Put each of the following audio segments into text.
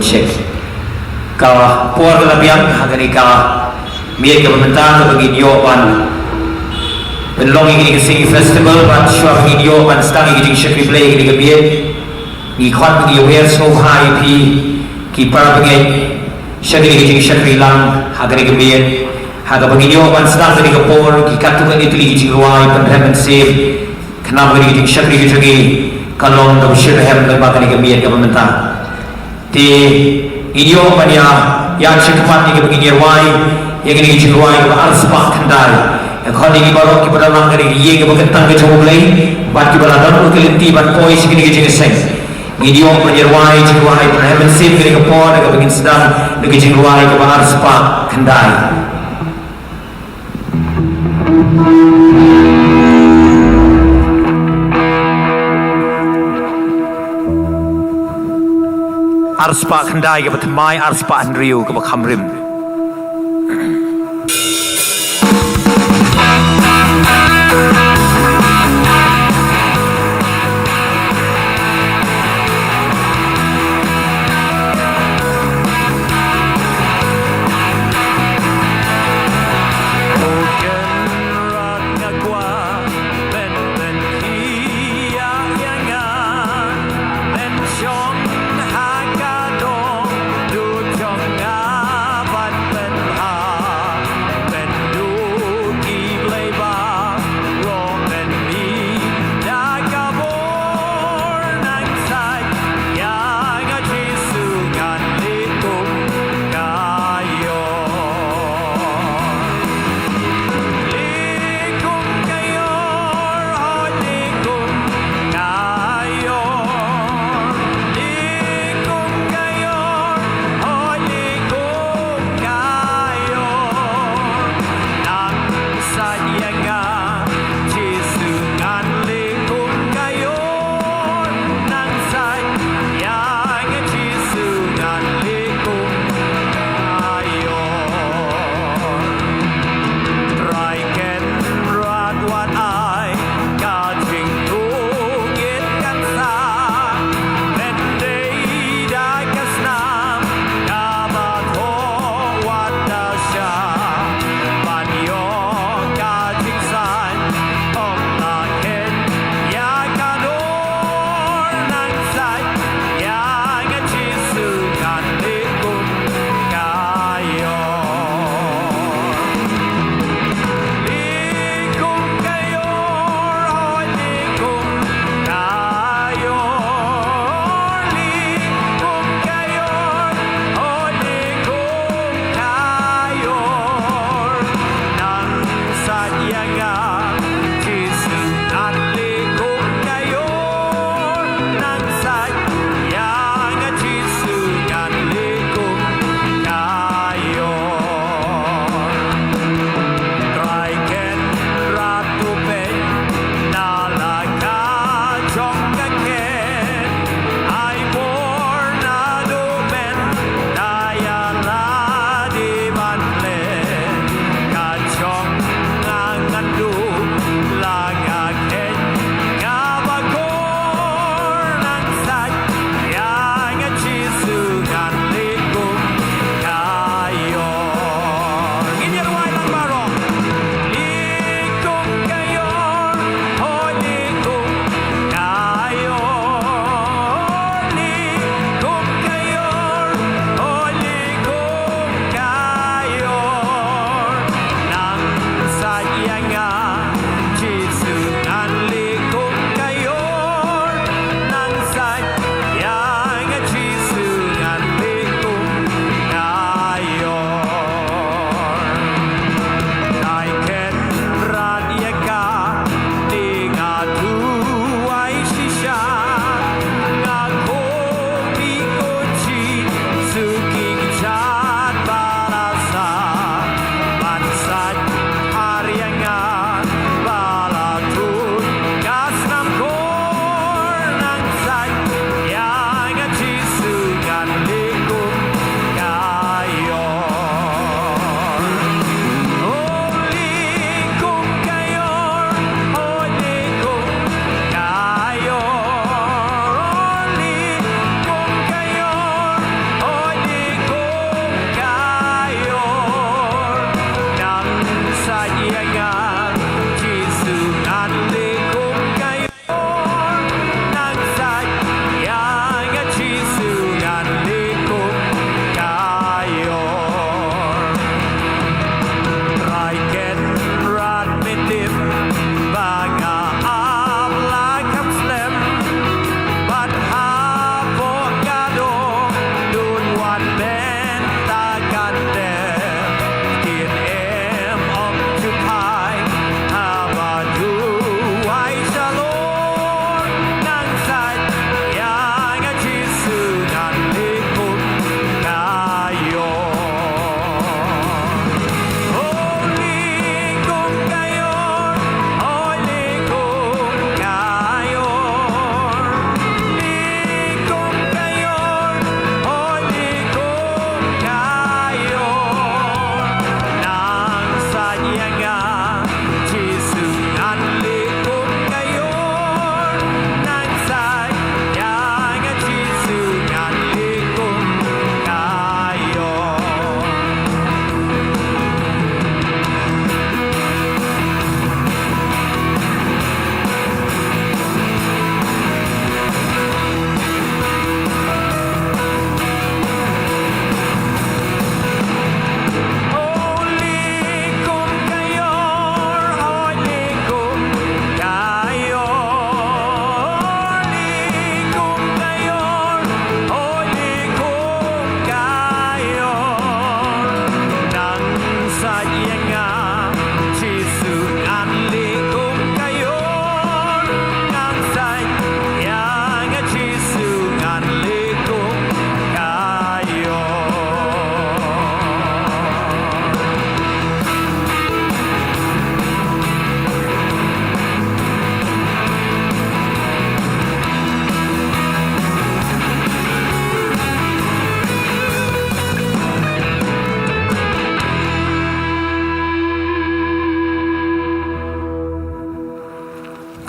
check ka por la biang hagani ka mi ke pemerintah bagi yo pan belonging ini sing festival pan shop video pan stang ini shekri play ini ke biet ni khon bagi wear so high pi ki par bagi shekri lang hagani ke biet haga bagi yo pan stang ini ke por ki katu kan itu li ruai pan heaven save kenapa bagi shekri ke jagi kalong ke shir hem le bakani ke biet ke pemerintah di Idio mania yang cepat ni begini ruai yang ini ruai ke arus pak kendal yang kau ni baru kita dalam dari ye ke berkentang ke coba beli bat kita dalam ke lenti bat pois kini ke seng Idio mania ruai heaven save kini ke por ke begini sedang ke ruai ke arus pak kendal Arspa kendai ke bertemai arspa andriu ke berkamrim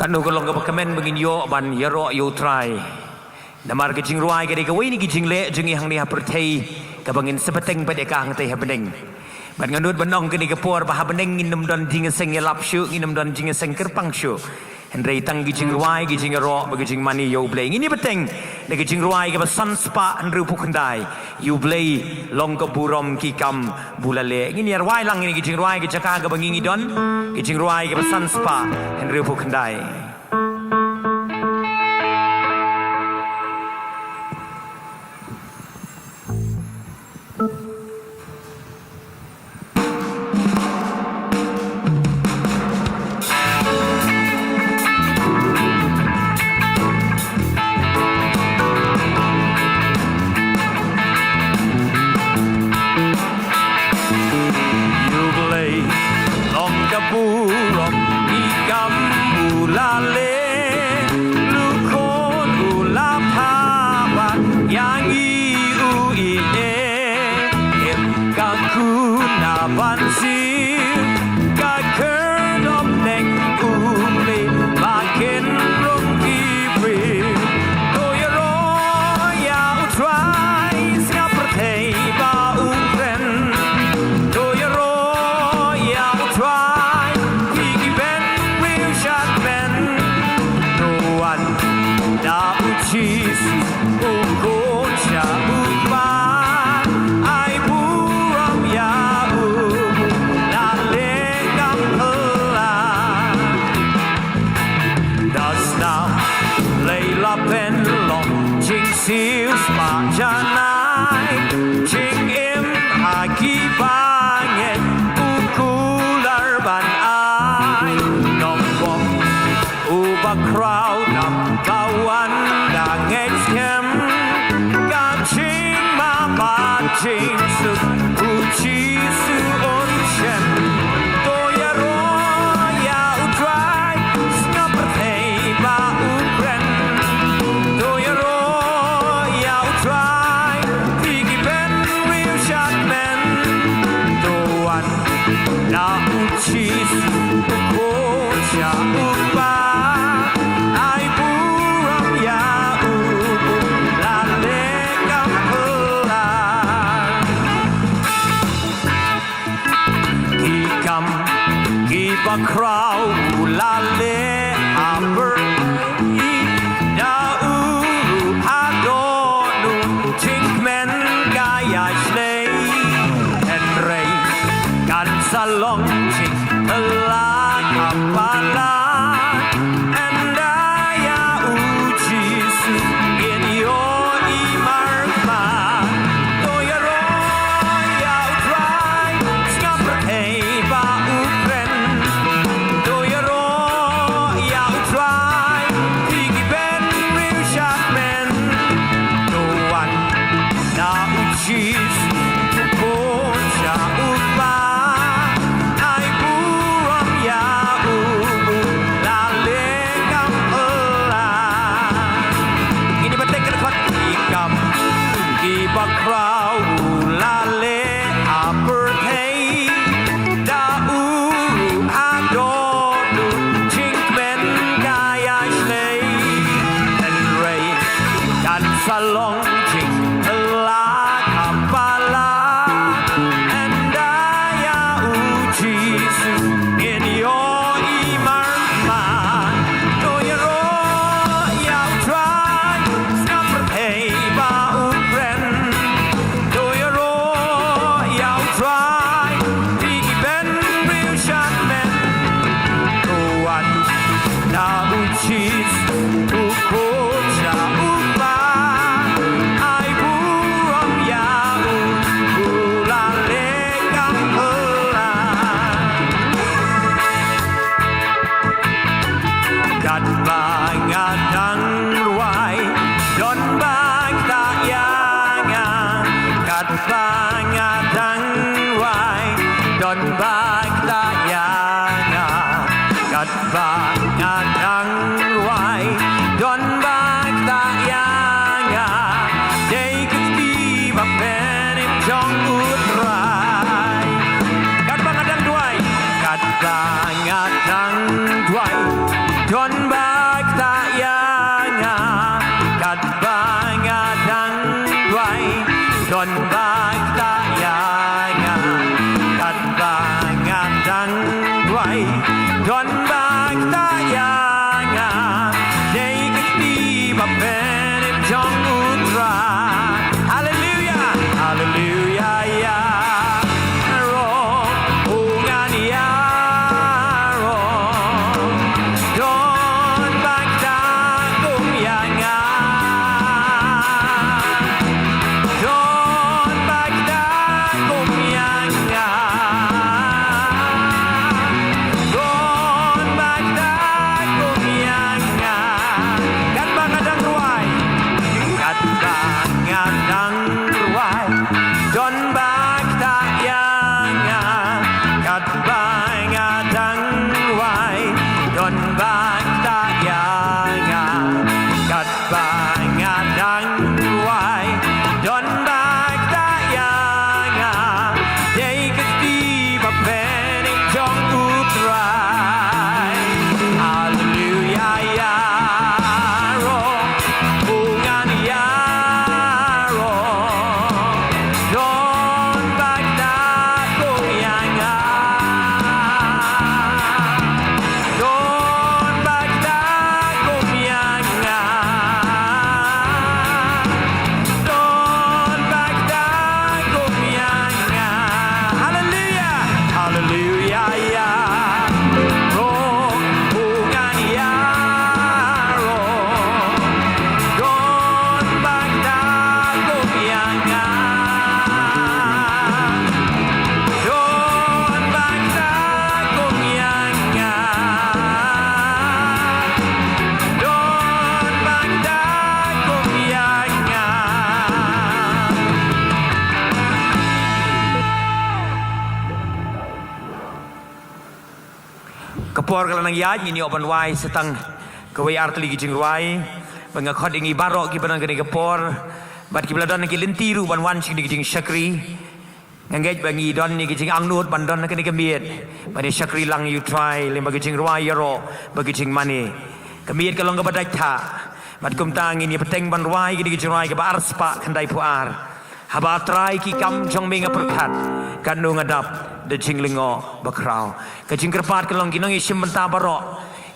Panu ko long ka pagkamen bagin yo ban yaro yo try. Namar ka jing ruay ka di ka way ni jing le jing ihang ni hapertay ka bangin sepeteng pa di ka hang tay habeneng. Ban nganut banong ka di ka por pa habeneng inam don jing seng yalap syu inam don jing seng kerpang syu. Henry tang gijing ruai gijing ro bagijing mani yo blay ini beteng de gijing ruai ka san spa andru pukandai you blay long ka burom ki kam bulale ini ruai lang ini gijing ruai ka jaka ka bangingi don gijing ruai ka san spa andru pukandai Done by por kalau nang ya ini open wai setang kawai artli gijing ruai pengakot ingi barok ki banang kene kepor bat ki beladan ki lentiru ban wan sing gijing syakri ngengej bangi don ni gijing angnut bandon kene kemiet bani syakri lang you try lem bagi gijing ruai yaro bagi gijing mani kemiet kalong kepada tha bat kum tang ini peteng ban ruai ki gijing ruai ke bar spa kandai puar haba try ki kam jong menga perkat kanu ngadap de jing lengo bakrau ke jing kerpat kelong kinong isim benta barok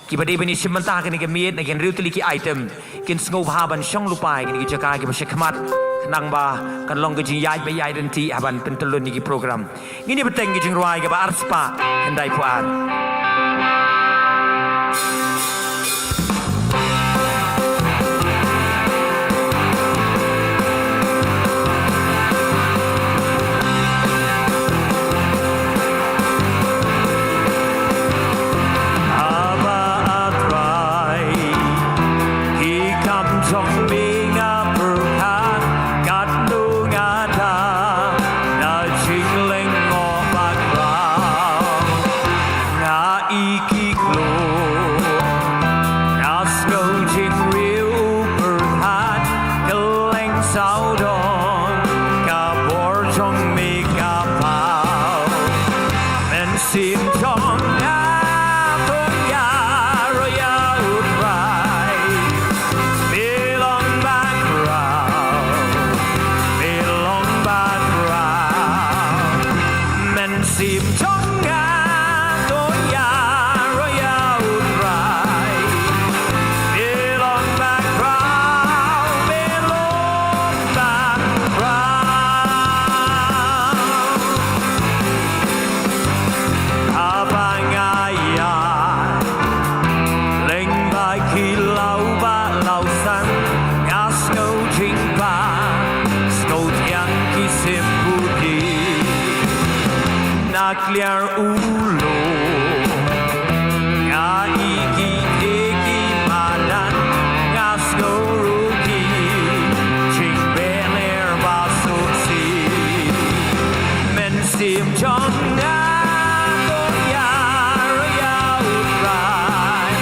ki badi bani sim benta kini kemiet na ken riu teli ki item kin sngo haban syong lupai kini ki jaka ki basyakmat nang ba kan long ke jing yai be yai denti haban pentelun ni ki program ngini beteng ki jing ruai ke ba arspa kendai puan clear ulo nga iki iki madan ngas goruki ching beler basuksi men sim chong nga ya ya utrai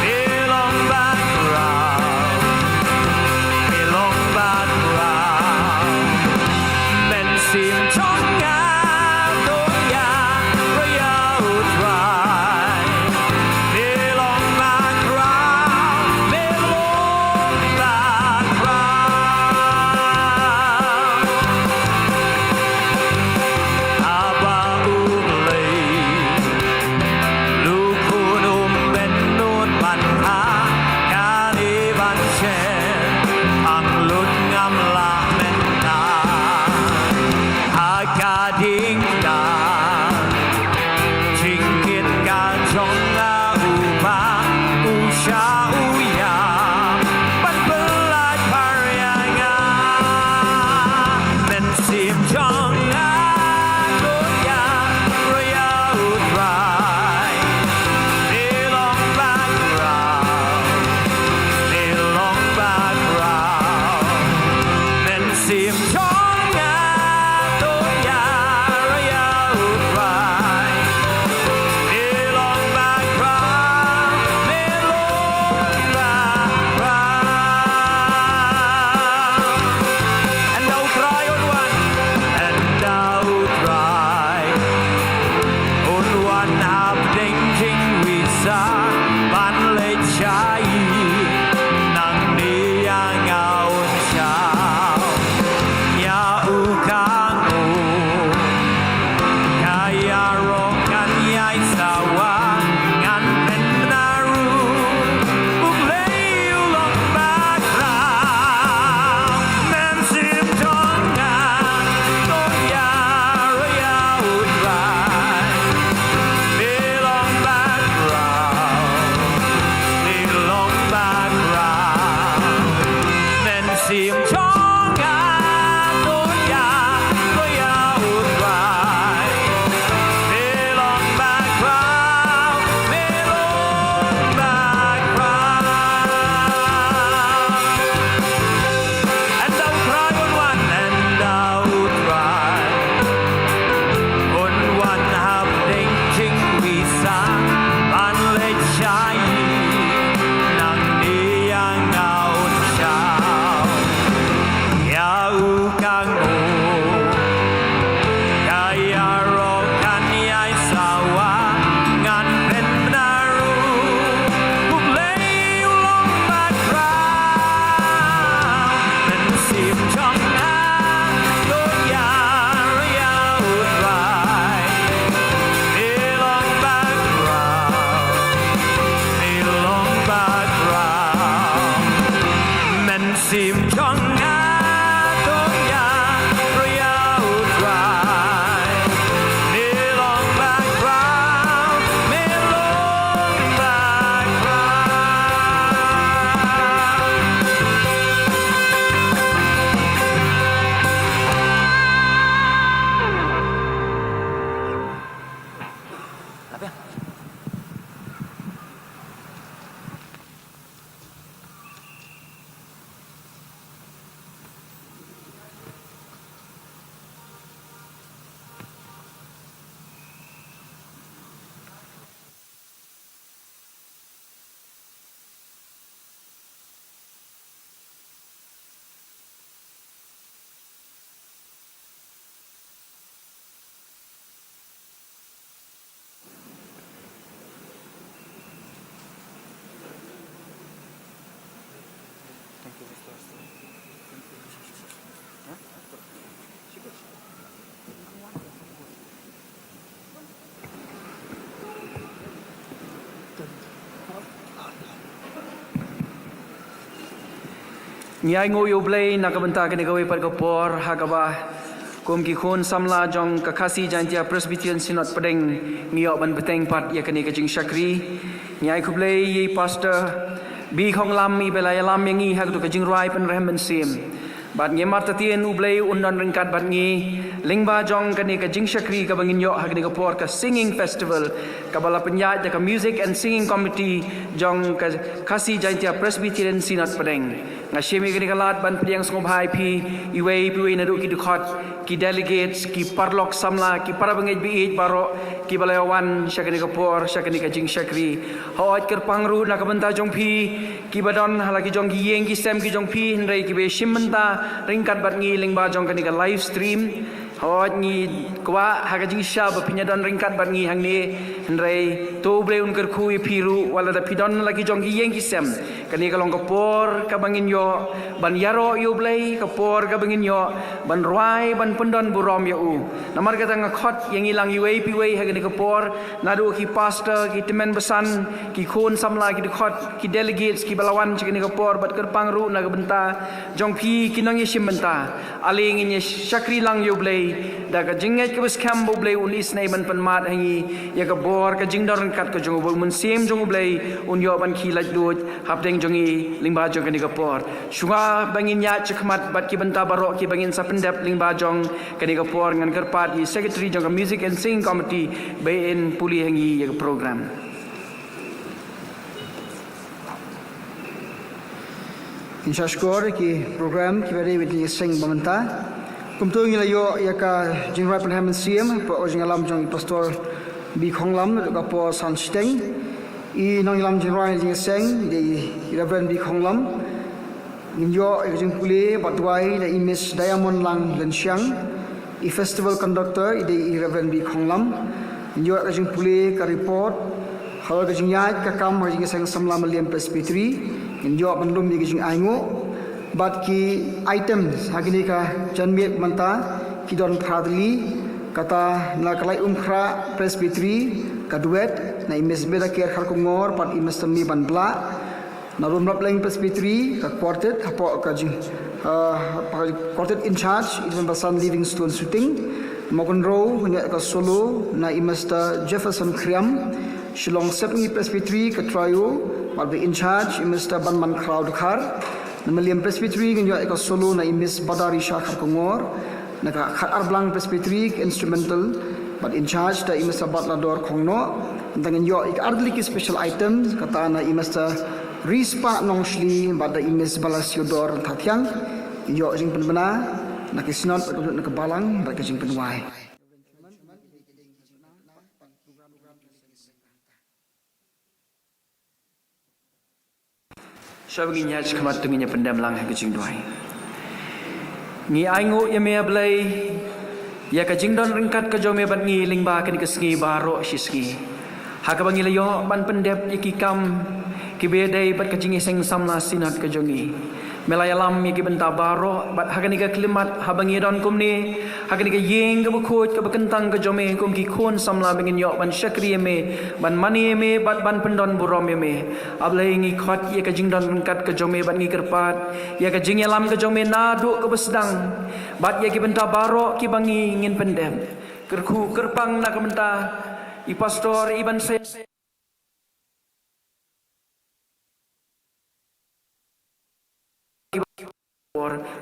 belong back round men sim chong nga Nyai ngoyo blay nakabenta kini gawe par kapor hagaba kum ki khon samla jong kakasi jantia Presbyterian Synod Pdeng ngiyok ban beteng pat ya kini kajing syakri nyai kublay ye pastor bi khong lam mi belaya lam yang ngi hag tu kajing rai pen rehem sim bat nge marta tien ublay undon ringkat bat ngi lingba jong kani kajing syakri ka bangin yok hag ni kapor ka singing festival ka bala penyat ka music and singing committee jong kakasi jantia Presbyterian Synod Pdeng Ngasimi kini kalat ban pediang sengobhai pi iwei piwei nadu ki dukhat ki delegates ki parlok samla ki para bangej biit baro ki balayawan syakani kapor syakani kajing syakri hawat ker pangru na kabenta jong pi ki badon halaki jong ki yeng ki sem ki jong pi hendrai ki be shimenta ringkat bat ngi lingba jong kani ka live stream hawat ngi kwa hagajing syab pinyadon ringkat bat ngi hang ni hendrai to ble un ker khu piru wala da pidon lagi jong ki yeng ki sem kani kalong kapor ka bangin yo ban yaro yo blay kapor ka bangin yo ban ruai ban pendon burom yo u namar kata ngakot yang ilang iwei piwei hagani kapor nadu ki pastor ki temen besan ki khon samla ki dukhat ki delegates ki balawan chikani kapor bat kerpang ru na benta jong pi kinong yesim benta aling inye syakri lang yo blay da ka jinget ke bes kambo blay ulis nei ban penmat hangi ya ka bor ka jingdor kat ka jong mun sim jong blay un yo ban ki laj lut hapdeng jongi lingba jong kani kapor shunga bangin ya chekmat bat ki benta barok ki bangin sapendap lingba jong kani kapor ngan kerpat di secretary jong music and singing committee bain puli hangi ya program insya skor ki program ki bari with sing bamenta kumtu ngila yo ya ka jingrai penhamen siem po ojing alam jong pastor bi khonglam ka po san steng I nong lam jingrai jing seng di Reverend bi khonglam ninjo jing puli batwai da imis diamond lang lensyang I festival conductor di Reverend bi khonglam ninjo jing puli ka report hal ka jing yat ka kam jing seng samlam liam presbytery ninjo bandum di jing aingo bat ki items hagini ka janmiet manta ki don khadli kata na kalai umkhra presbytery ka duet na imes beda care khar kungor pat imes tami banbla na rum laplang presbytery ka quartet hapo ka jing quartet in charge even basan livingstone shooting mokon row nya ka solo na imes ta Jefferson Kriam Shillong Sepni presbytery ka trio pat be in charge imes ta banman crowd khar Namaliam presbytery nyo eka solo na imis badari syakar kongor naka khat arblang presbytery instrumental but in charge da imis batlador kongno dengan yo ik ardli ki special items kata na imis ta rispa nongshli bada imis balasiodor thatyang yo jing penbena na ki sinod na ke Balang ba ke jing penwai Syabagi nyaj kemat tenginya pendam lang kajing duai. Ngi aingo ya me blay ya kajing don ringkat ka jome bat ngi lingba kan keski baro siski. Hakabangi layo ban pendep ikikam kibedai bat kajing seng samla sinat ka jongi. Melayalam mi ki benta baro bat hakani ka klimat habangi don kumni hakani ka yeng ka bukut ka bekentang ka jome kum ki khon samla bengin yok ban syakri me ban mani me bat ban pendon burom me ablai ngi khot ye ka jingdon kat ka jome ban ngi kerpat ye ka jingelam ka jome nadu ka besdang bat ye ki benta baro ki bangi ngin pendem kerku kerpang na ka benta I pastor iban se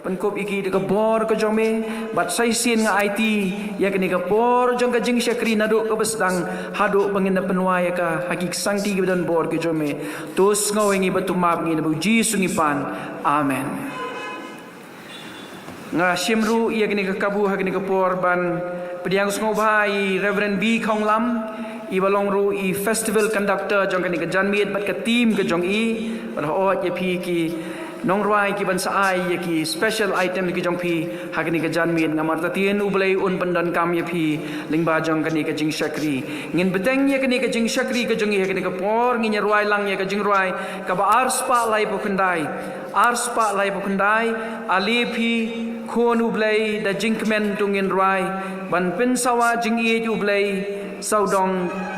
penkop iki de bor ke jome bat sai sin nga IT ya kini ke bor jong ka jing syakri nadu ke besdang hadu pengina penwa ya ka hakik sangti ke dan bor ke jome tus ngawengi batu map ngi nabu jisu ngi pan amen nga simru ya kini ke kabu hakini ke bor ban pediang ngobhai Reverend B Khonglam I balong ru I festival conductor jong kani ke janmiet bat ke team ke jong I bat hoat ye pi ki nong ruai ki ban sa ai ye ki special item ki jong phi hagni ka jan min ngamar ta tien ublei un pandan kam ye phi lingba jong kani ka jing shakri ngin beteng ye kani ka jing shakri ka jong ye kani ka por ngin ruai lang ye ka jing ruai ka ba arspa lai po kundai ali phi khon ublei da jingmen tungin ruai ban pin sawa jing ye ublei saudong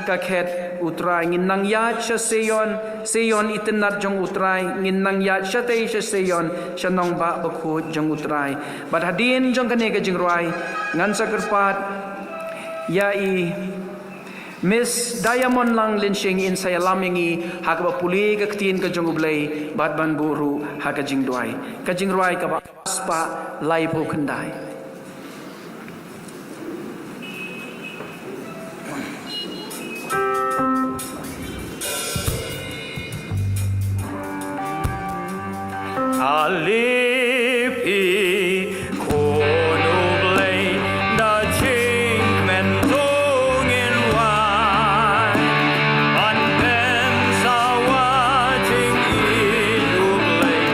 ka khet utrai ngin nang ya cha seyon itinat jong utrai ngin nang ya cha te cha seyon shanong ba bakhu jong utrai bat hadin jong kane ka jingruai ngan sakarpat ya i Miss Diamond lang linshing in saya lamingi hakba puli ka ktin ka jong ublei bat ban buru haka jingduai ka jingruai ka ba spa lai po khandai Alipi konublei da jingmen tungin wai an ben sawa jing iublei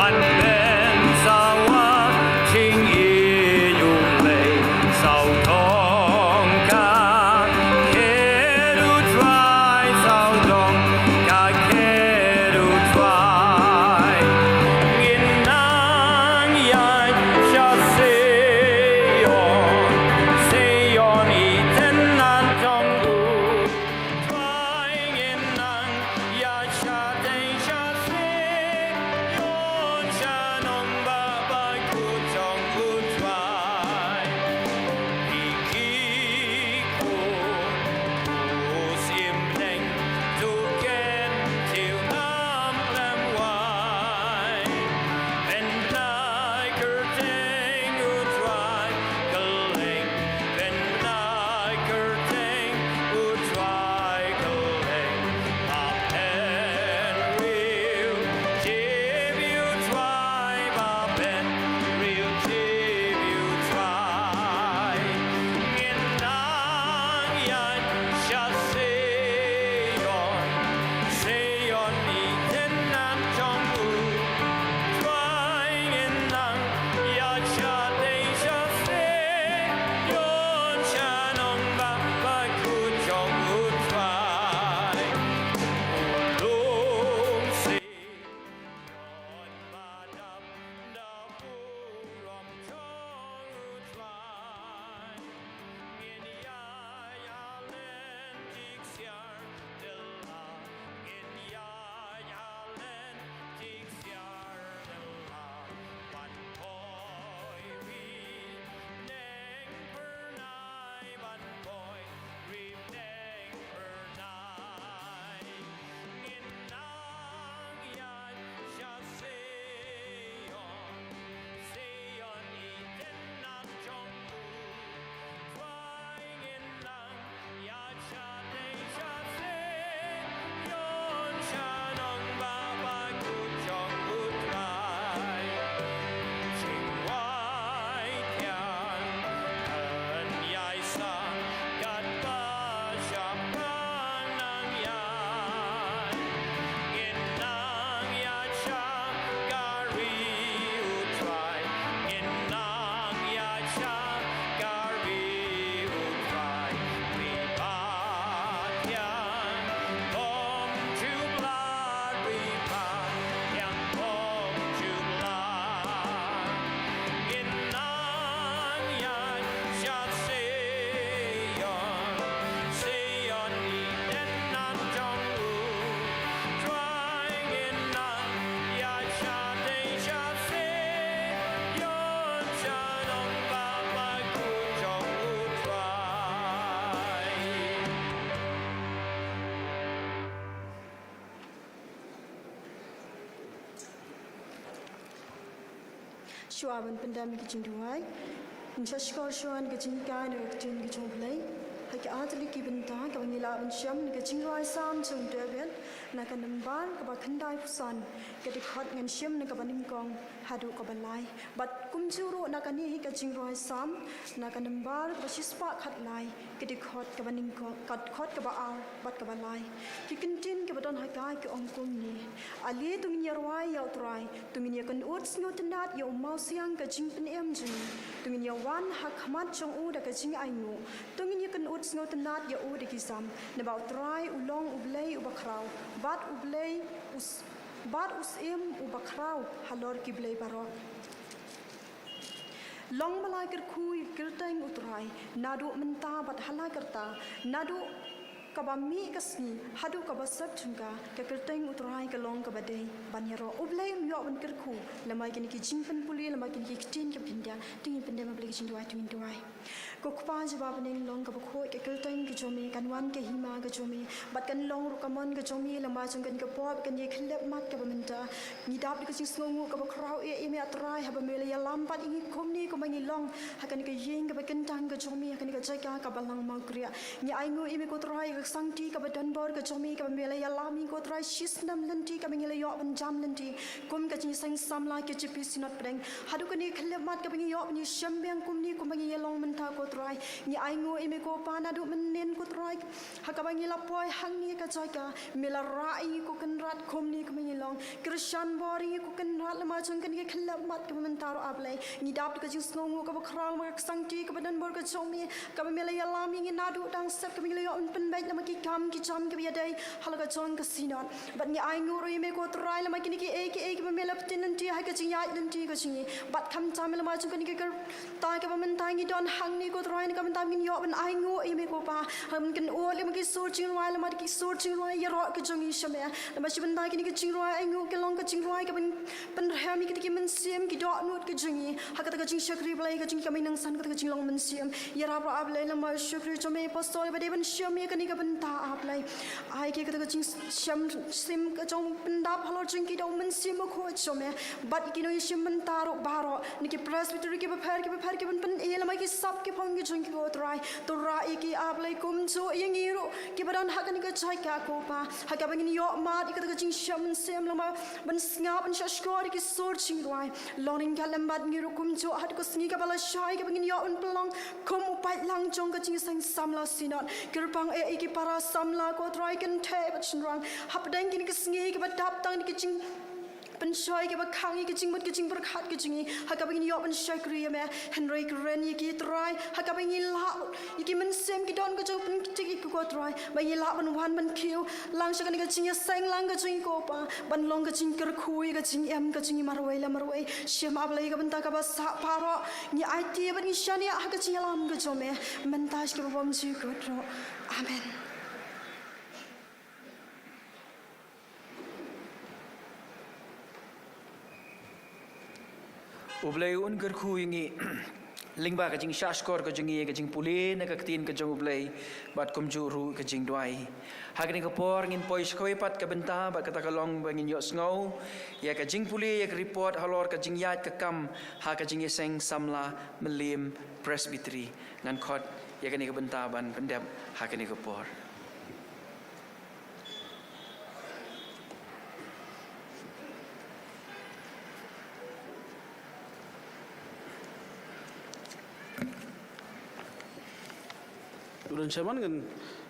an ben sawa jing iublei sau tong ka keru try sau tong ka keru try Shuaban pandami kichin duai, in Shashkar Shuan kichin kind or kichin kichin play, like Atali Kibin Tank, when you love and sham, kichin duai sound to Durban, nak namban kaba kendai pusan kedikot ngan syam nak baningkong hadu kabalai bat kumjuru nak ni ka jingroi sam nak nambar kaba sispa khatlai kedikot kaba ningkong kat khot kaba ar bat kabalai kikentin kaba don hakai ke ongkum ni ali tungnya rwai ya utrai tungnya kan ut sngo tenat ya mau siang ka jingpen em jing tungnya wan hak hamat chong u da ka jing aingu tungnya kan ut sngo tenat ya u de kisam na ba utrai ulong ublei ubakrau bat ublei us em ubakrau halor kiblei barok long malai ker kui kerteng utrai nadu menta bat halai kerta nadu kabami kasni hadu kabasab chunga ke kerteng utrai ke long kabadei banyaro ublei myo ban kerku lamai kini ki jingpen puli lamai kini ki tin ke pinda tingin pinda ma beli jingduai tuin duai ko kpa jawab neng long ka khoi ke kerteng ke jomi kanwan ke hima ke jomi bat kan long ru kamon ke jomi lamai chung kan ke pop kan ye khlep mat ke bamenta ni dap ke jing sngongu ka krau e me atrai ha ba mele ya lampat ingi komni ko mangi long hakan ke yeng ke kentang ke jomi hakan ke jaga ka balang Mawkriah ni aingu e me ko trai sangti ka badan bor ka jomi ka mele ya lami ko trai shisnam lenti ka mele yo ban jam lenti kum ka jing sang samla Kjp Synod Pdeng hadu ka ni khlep mat ka bangi yo ni shambeng kum ni ko bangi yelong menta ko trai ni aingo ime ko pana du menen ko trai ha ka bangi lapoi hang ni ka jaga mela rai ko kan rat kum ni ka bangi long krishan bori ko kan rat lama chung kan ki khlep mat ka menta ro ablai ni dap ka jing sngongu ka bakrang ma sangti ka badan bor ka jomi ka mele ya lami ni nadu dang sep ka mele yo pen bai lama ki kam ki cham ki biadai halaga chong ka sinot bat ni ai ngoro me ko trai lama ki ki mele ptin nanti ha ka jing ya nanti ka jing bat kham cham lama chung kan ki kar ta ka man ta ngi don hang ni ko trai ni ka man ta min yo ban ai ngo me ko pa ham kan o le ma ki sur ching roi lama ki sur ching roi ya ro ka jong i shame lama shi ban ta ki ching roi ai ngo ke long ka ching roi ka ban ha mi ki man sim ki do nut ka jing ha ka jing shakri blai ka jing ka min nang san ka jing long man sim ya ra ab le lama shakri chome pastor ba de ban sham me ka ni ka ban ta ab lai ai ke ka jing sham sim ka jong pendap halor jing ki do man sim ko chome bat ki no shim man ta ro baro ni ki presbytery ki ba phar ki ban e lama ki sap ki phong ki jing ki ko trai to ra ki ab lai kum cho yeng i ro ki badan ha ka ni ka chai ka ko pa ha ka bang ni yo ma di ka jing sham sim lama ban snga ban shashkor ki sur ching roi loning ka lambat ngi ro kum cho hat ko sngi ka bala shai ka bang ni yo ban pelong kum upai lang jong ka jing sang samla sinot kirpang e ki para samla ko try kan the but chinrang hap dang ki sngi ki badap tang ki ching pen shoi ki ba khangi ki ching mut ki ching par khat ki chingi ha ka bang yo ban shai kri me henry kren ki try ha ka bang la ki men sem ki don ko jo pen ki ko try ba yi la ban wan ban kiu lang sha ka ching sang lang ka ching ko pa ban long ka ching kar khui ka ching em ka ching marwai shem ab lai ka ban ta ka ba sa paro ni it ban ni shani ha ka ching lam ka jo me man tash ki ba bom ji ko tro amen. Ublay un gerku ingi lingba ka jing shashkor ka jingi ka jing puli na ka tin ka jong ublay bat kum juru ka jing duai hagni ka por ngin poi skoi pat ka benta ba ka takalong ba ngin yo sngo ya ka jing puli ya ka report halor ka jing yat ka kam ha ka jing seng samla melim presbytery ngan khot ya ka ni ka benta ban pendep ha ka ni ka por Ulan chaman ngan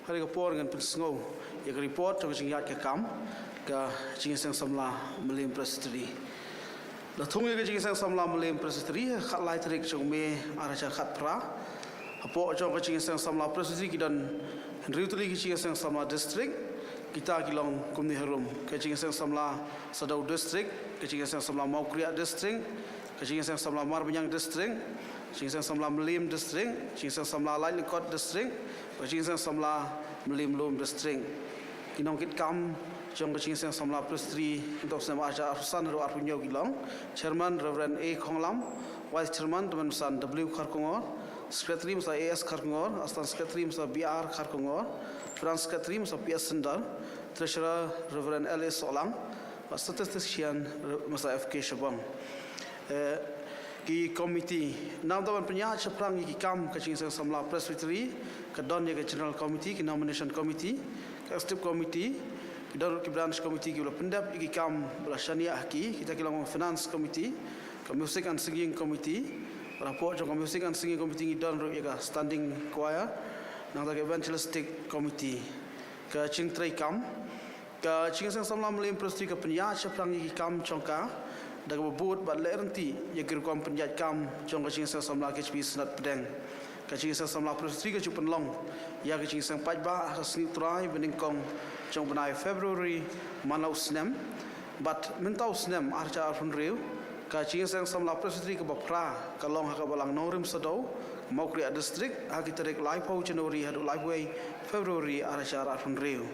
hari ka por ngan pensngo ya ka report to jing yat ka kam ka jing sang samla melim presbytery la thung ya ka jing sang samla melim presbytery khat lai tarik chung me ara cha khat pra apo chong ka jing sang samla presbytery ki dan riutli ki jing sang samla district kita kilong kumni harum ka jing sang samla sadau district ka jing sang samla Mawkriah district ka jing sang samla Marbanyang district jing sang samla melim district jing sang samla Lain Kot district jing sang samla melim lom district kinong kit kam jong jing sang samla presbytery untuk sama aja arsan ro arpunyo kilong chairman reverend A Khonglam vice chairman teman san W Kharkongor secretary masa AS Kharkongor astan secretary masa BR Kharkongor France secretary masa PS Sendal treasurer reverend LS Solang statistician masa FK Shabang ki committee nam taban penyahat seprang ki kam ka jing sang samla presbytery ka don ya ka general committee ki nomination committee ka step committee Kita branch committee kita pendap iki kam bela syariah ki kita kilang finance committee, music and singing committee, rapport jong music and singing committee dan ro ya standing choir, nang tak evangelistic committee. Ka ching trai kam, ka ching sang samlam lem prestri ka penyat syafrang iki kam chongka, dak bebut bat lerenti ya kirkom penyat kam chong ka ching sang samla Kjp Synod Pdeng. Kacing sang samla prestri ka chupen long ya kacing sang pajba ka sni trai beningkong chong benai February manau snem but mentau snem archa arfun riu kacing sang samla prestri ka bapra ka long ka balang norim sadau Mawkriah district ha kita live pau January hadu live way February archa arfun riu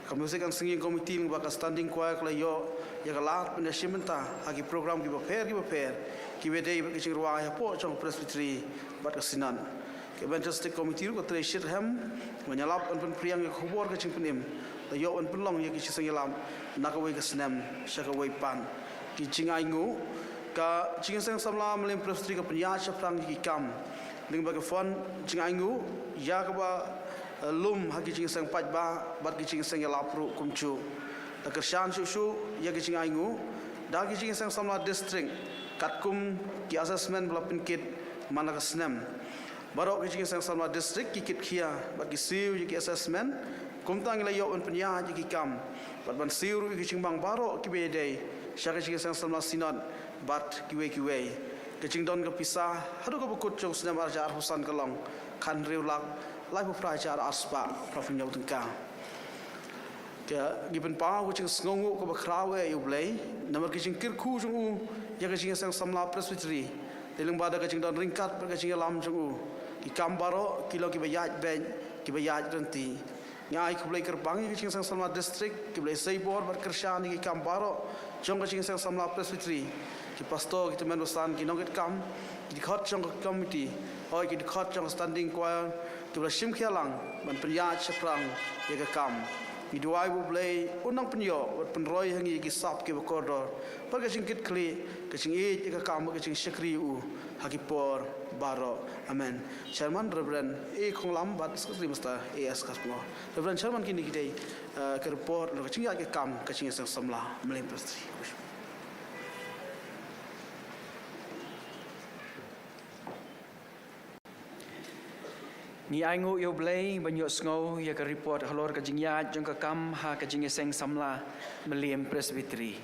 ka music and singing committee ba ka standing choir ka yo ya ka lat pendasimenta ha ki program ki baper ki bedai kacing ruang ya po chong presbytery bat ka sinan evangelistic committee ko treasure ham menyalap an priang ke khubor ke ching penim la yo an pelong ye ki sing yalam nakawai ke snam sakawai pan ki ching aingu ka ching sang samla mlem presbytery ka penya syafrang ki kam ning ba ke fon ching aingu ya ka ba lum ha ki ching sang pajba bat ki ching sang yalap ru kumchu la kershan shu ya ki ching aingu da ki ching sang samla district katkum ki assessment bla pinkit mana ka snam Barok ki sang samla district ki kit khia bat ki siu ki assessment kumtang la yo un penya ki kam bat ban siu ki ching bang barok ki bedai syaka ki sang samla sinod bat ki we ki ching don ka pisa hadu ka bukut chong snam arjar husan kalong khan riu lak lai pu pra jar aspa profin yau tengka ke given pa ku ching sngongu ko ba krawe yu blai namar ki ching kir khu jung u ya ki ching sang samla presbytery telung bada ka ching don ringkat ka ching lam jung u ki kambaro kilo ki bayaj ben ki bayaj renti ngai ku blai kerbang ki ching sang samla district ki blai seibor bar kershan ki kambaro chong ka ching sang samla presbytery ki pastor ki temen usan ki nongit kam ki khot chong committee oi ki khot chong standing choir ki blai sim khialang ban penyat syafrang ye ka kam ki duai bu blai unang penyo bat penroi hangi ki sap ki bakodor par ka ching kit kli ka ching e ka kam ka ching syakri u hakipor baro amen Chairman Reverend e khonglam bat sekretari mesta AS kasmo Reverend Chairman kini kidai ke report lo kacing ya ke kam kacing sang samla mlem prestri Ni aingu yo blai banyo sngo ya ka report halor ka jingya jong ka kam ha ka jing seng samla mlem presbytery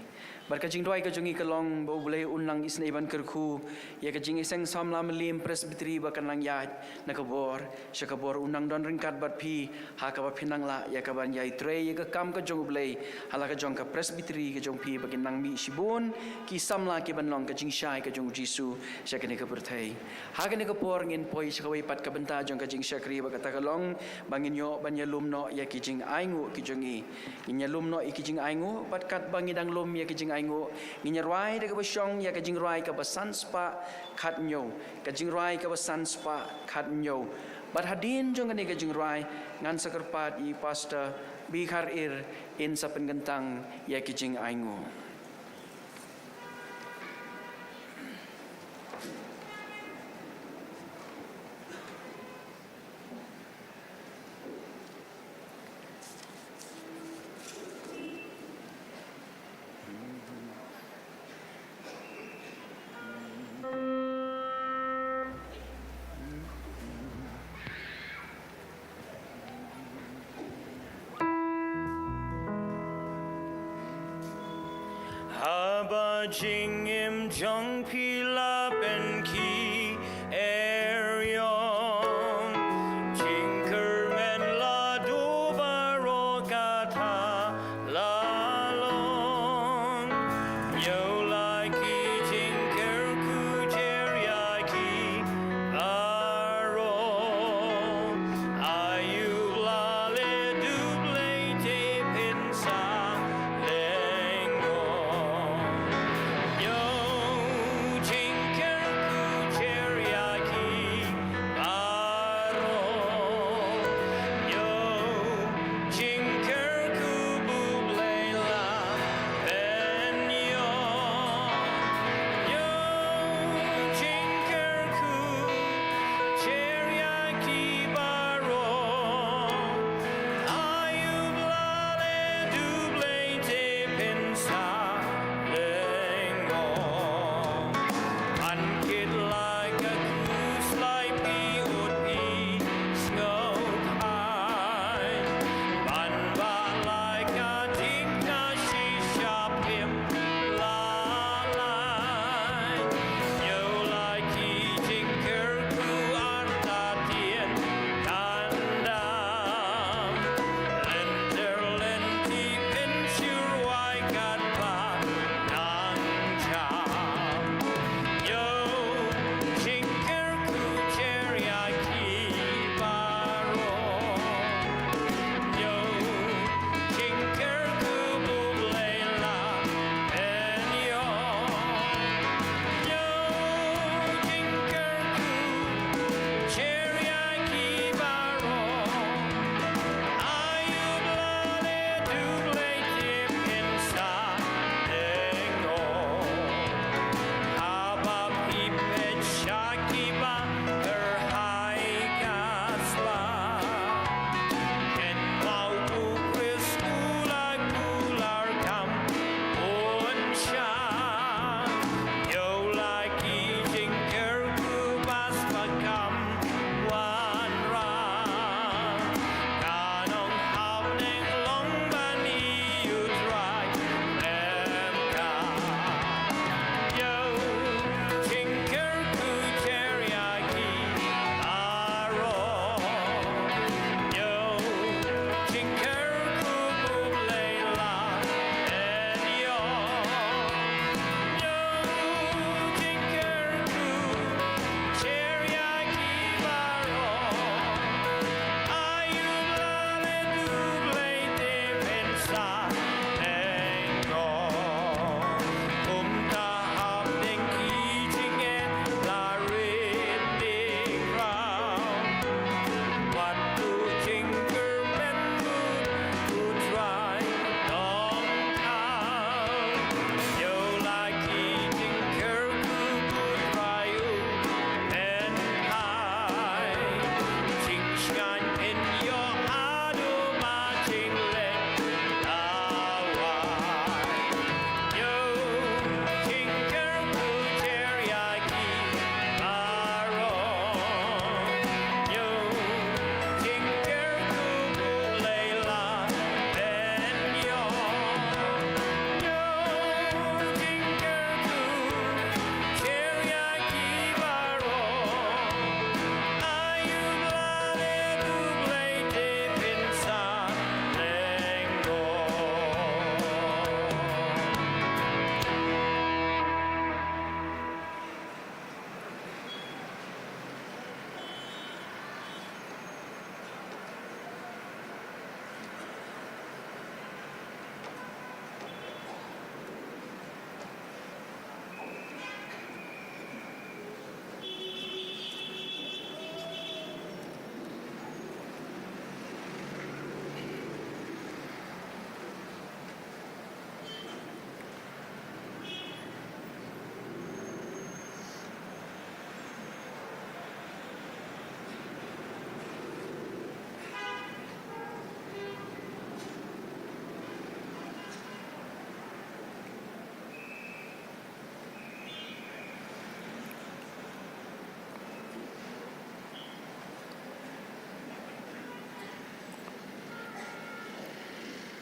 bar ka jing doi ka jongi kalong bo blai unlang isnei ban kerku ya ka jing seng samla mlem presbytery ba kan lang ya na ka bor sha ka bor unang don ringkat bat phi ha ka ba phinang la ya ka ban yai tre ya ka kam ka jong blai hala ka jong ka presbytery ka jong phi ba kin nang mi shibun ki samla ki ban long ka jing shai ka jong jisu sha ka ne ka berthai ha ka ne ka por ngin poi sha ka wei pat ka benta jong ka jing Syakri berkata kalong bangin yo banya lum no ya kijing aingu kijongi inya lum no ikijing aingu bat kat bangi dang lum ya kijing aingu inya rai de ka basong ya kijing rai ka basan spa khat nyo kijing rai ka basan spa khat nyo bat hadin jong ni kijing rai ngan sakarpat i pastor bihar ir in sa penggentang ya kijing aingu Haba jing im jong pila ben ki erion jinker men la do baro kata la long yo la ki jinker ku jeria ki aro ayu la le double te pensa lengo Yo, Jing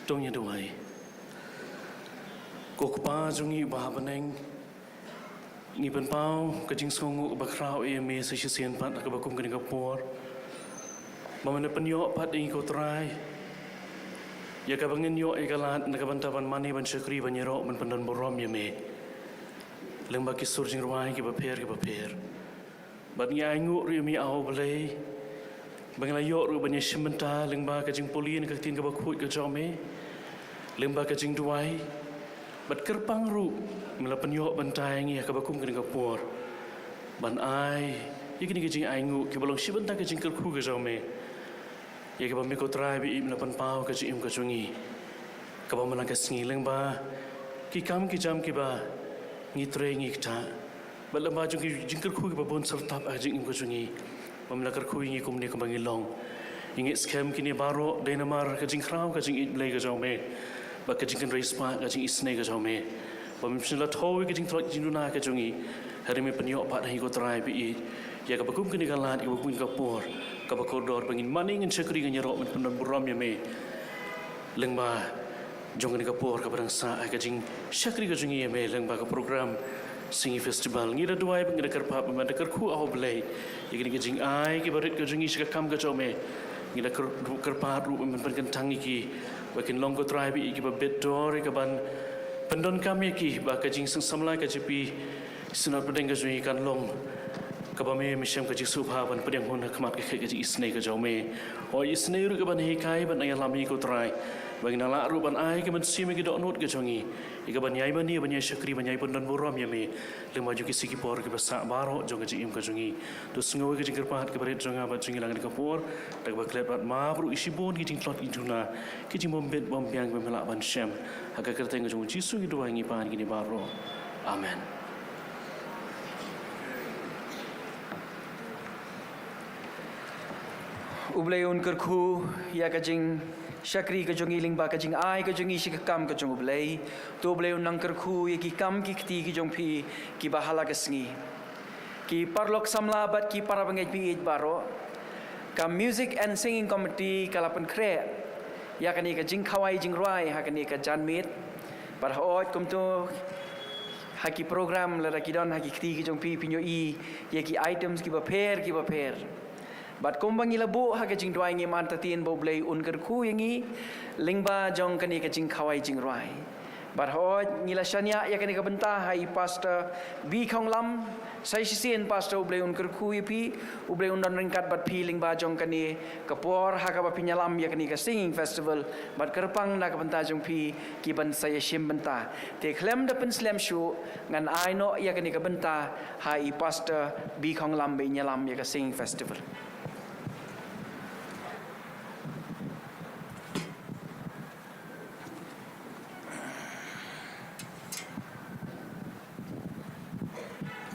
dong ya duai kok pa jungi ba baneng ni pen pau kajing songu ba krau e me se sien pat ka ba kum kan ka por mamane penyo pat ing ko trai ya ka bangen yo e kalat na ka bantaban mani ban syakri ban yero ban pandan borom ya me leng ba ki surjing ruai ki ba per bat ngi aingu ri mi au blei bangla yo ru ban yeshmenta leng ba kajing polien ka tin ka ba khut ka jome leng ba kajing duai bat kerpang ru mela penyo bantai ngi ka ba kum kan ka por ban ai ikini kajing aingu ki balong shibenta kajing ka khu ka jome ya ka ba mi ko trai bi im na pan pau ka ji im ka chungi ka ba malang ka sngi leng ba ki kam ki jam ki ba ngi tre ngi ta ba la ba chung ki jing ka khu ki ba bon sar tap a jing im ka chungi ba mela ka khu ngi kum ne ka ba ngi long ingi scam ki ni baro de na mar ka jing khrau ka jing it le ka jome ba ka jing kan raise pa ka jing isne ka jome ba mi psin la tho ka jing throt jing na ka chungi hari mi penyo pa dai ko trai bi ya ka ba kum ki ni ka lat ka ba kum ka por ka ba ko dor bangin maning in sekri ga nyaro men pendan buram ya me leng ba jong ni ka por ka barang sa ka jing sekri ga jungi ya me leng ba ka program singi festival ngi da duai bang da kar pa ba da kar khu au blai ya ga jing ai ki barit ka jungi sika kam ka chome ngi da kar pa ru men pen kan tangi ki ba kin long ko trai bi ki ba bet dor ka ban pendon kami ki ba ka jing sang samla ka Kjp Synod Pdeng ka jungi kan long kabame mishem ka jisu pha ban pedang hon khmat ka khe ka ji isne ka jome o isne ru ka ban he kai ban ay lami ko trai bang na la ru ban ai ka ban simi ki do not ka jongi i ka ban yai ban ni ban yai shakri ban yai pun dan borom ya me le maju ki siki por ka basa baro jong ka ji im ka jongi to sngo ka jingkar pat ka baret jonga ba jongi lang ka por tak ba klet bat ma bru isi bon ki jing plot iduna ki jing bom bet bom biang ban mala ban shem aga kerteng ka jong jisu ki do ngi pan ki ni baro amen. Ublay un kerku ya kajing syakri kajong iling ba kajing ai kajong isi kam kajong ublay to ublay un nang kerku ya ki kam ki kti ki jong pi ki bahala kasngi ki parlok samla bat ki para bangaj pi baro ka music and singing committee kalapan kre ya kani kajing khawai jing roi ha kani ka janmit par hot kum to haki program la rakidon haki kti ki jong pi pinyo i ya ki items ki ba per bat kumbang ilabu ha ka jing dwai ngi man tatien bo blei un ker khu yangi lingba jong kani ka jing khawai jing roi bat ho ngila shanya ya kani ka benta hai pastor bi khong lam sai sien pastor blei un ker khu pi blei un don ringkat bat pi lingba jong kani ka por ha ka ba pinyalam ya kani ka singing festival bat kerpang na ka benta jong pi ki ban saya shim benta te klem da pen slam show ngan ai no ya kani ka benta hai pastor bi khong lam be nyalam ya ka singing festival.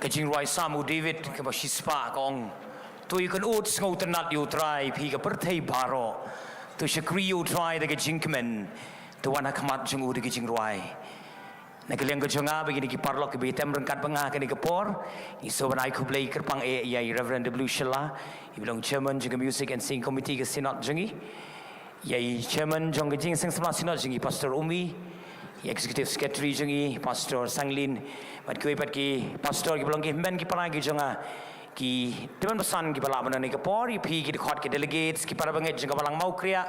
Kajing roi samu David ka ba shispa kong tu ikan ut ngau tenat yu try pi ka perthei baro tu shakri yu try the kajing kemen tu wana khamat jung u de kajing roi na kaliang ka jonga bagi ki parlok ki betem rengkat banga ka ni kapor iso banai ku play kerpang e ya Reverend W Shalla iblong chairman juga music and singing committee ka synod jungi ya chairman jong kajing sang samla synod jungi pastor Umi executive secretary jungi pastor Sanglin bat koi pat ki pastor ki belong ki men ki parang ki jonga ki teman pesan ki bala bana ni ka por pi ki khot ki delegates ki para banget jeng Balang Mawkriah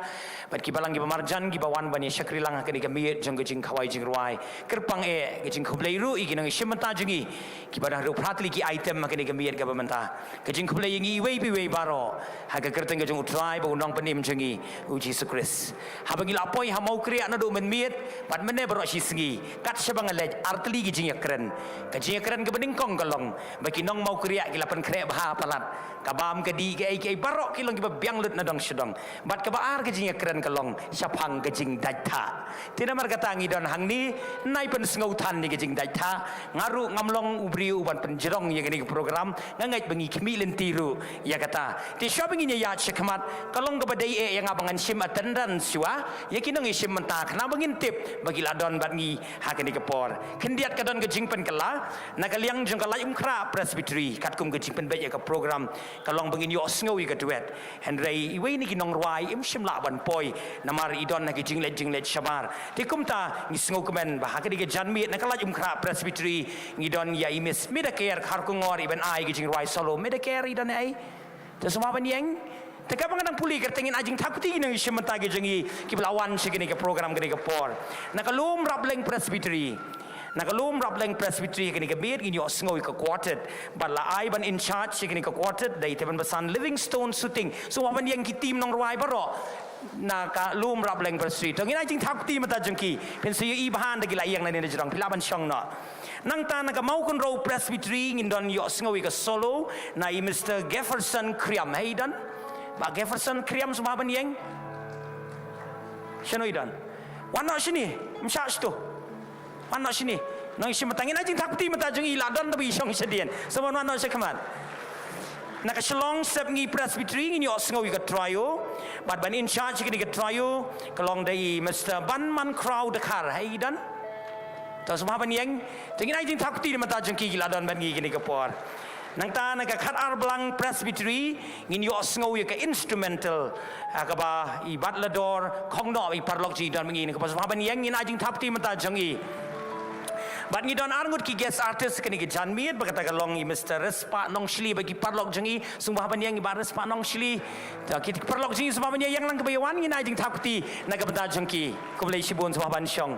bat ki Balang ki marjan ki bawan bani syakri lang ka ni ka miet jeng jing khawai jing ruai kerpang e ki jing khoblei ru i ki nang shimanta jungi ki pada ru pratli ki item ka ni ka miet ka bamanta ka jing khoblei ngi wei pi wei baro ha ka kerteng ka jung utrai ba unang penim jungi u Jesus Christ ha bagi lapoi ha Mawkriah na do men miet pat mene baro si singi kat sebang lej artli ki jing yakren ka jing yakren ka bening kong kalong bagi nong Mawkriah ki lapan krep ha palat kabam ke di ke ai barok ki long ki biang lut na dong sedong bat ka baar ke jing yakren kalong syapang ke jing daita tina mar kata ngi don hang ni nai pen sngau than ni ke jing daita ngaru ngamlong ubri uban penjerong yang ni program ngangai bengi kmi lentiru ya kata ti shopping ni ya chekmat kalong ka badai e yang abangan sim attendance siwa ya kinong isim menta kena bengintip bagi ladon bat ngi ha ke ni ke por kendiat ka don ke jing pen kala na kaliang jong kala umkra presbytery kat kum ke jing pen baik ke program kalong bengin yo sngo ke duet Henry iwe ni kinong ruai im shimla ban poi namar idon na ki jinglet shabar tikum ta ni sngo kemen bah ke di janmi na kala kra presbytery ngidon ya imis medicare khar ku ngor iben ai ki jing ruai solo medicare idon ai te semua ban yang teka pangadang puli kertengin ajing takuti nang shimanta ge jengi ki belawan sigini ke program gini ke por nakalum rableng presbytery kini ke bed gini osngoi ke quartet bala ai ban in charge sigini ke quartet dai teban basan Livingstone shooting so ban yang ki team nong ruai baro naka lum rableng presbytery tongin ajing takuti mata jengki pensi i bahan dagi la yang nani jrang pilaban syong no nang ta naka mau kun ro presbytery ngindon yo osngoi ke solo na i Mr. Jefferson Kriam heidan Pak Jefferson Kriam semua ban yang Shanoidan wana sini msha sto wana sini nang isi matangin ajing takti mata jeng ila don tapi syong sedien semua wana sekaman nak shlong sep ngi presbytery ngi osngo wi ka trio but ban in charge ki ka trio kalong dai Mr. Banman crowd khar haidan to semua ban yang tengin ajing takti mata jeng ki ila don ban ngi ni ka por nang ta na ka khat ar Balang presbytery ngin yo sngo ye ka instrumental ka ba I batlador khong no I parlok ji don ngi ni ka pas ban yang ngin ajing thapti mata jangi bat ngi don arngut ki guest artist kani ki janmiet bakata ka long I Mr. Respa nong shli bagi parlok jangi sungba ban yang ba Respa nong shli ta ki parlok ji sungba ban yang lang ka bayawan ngin ajing thapti na ka bata jangki ko blai shibun sungba ban syong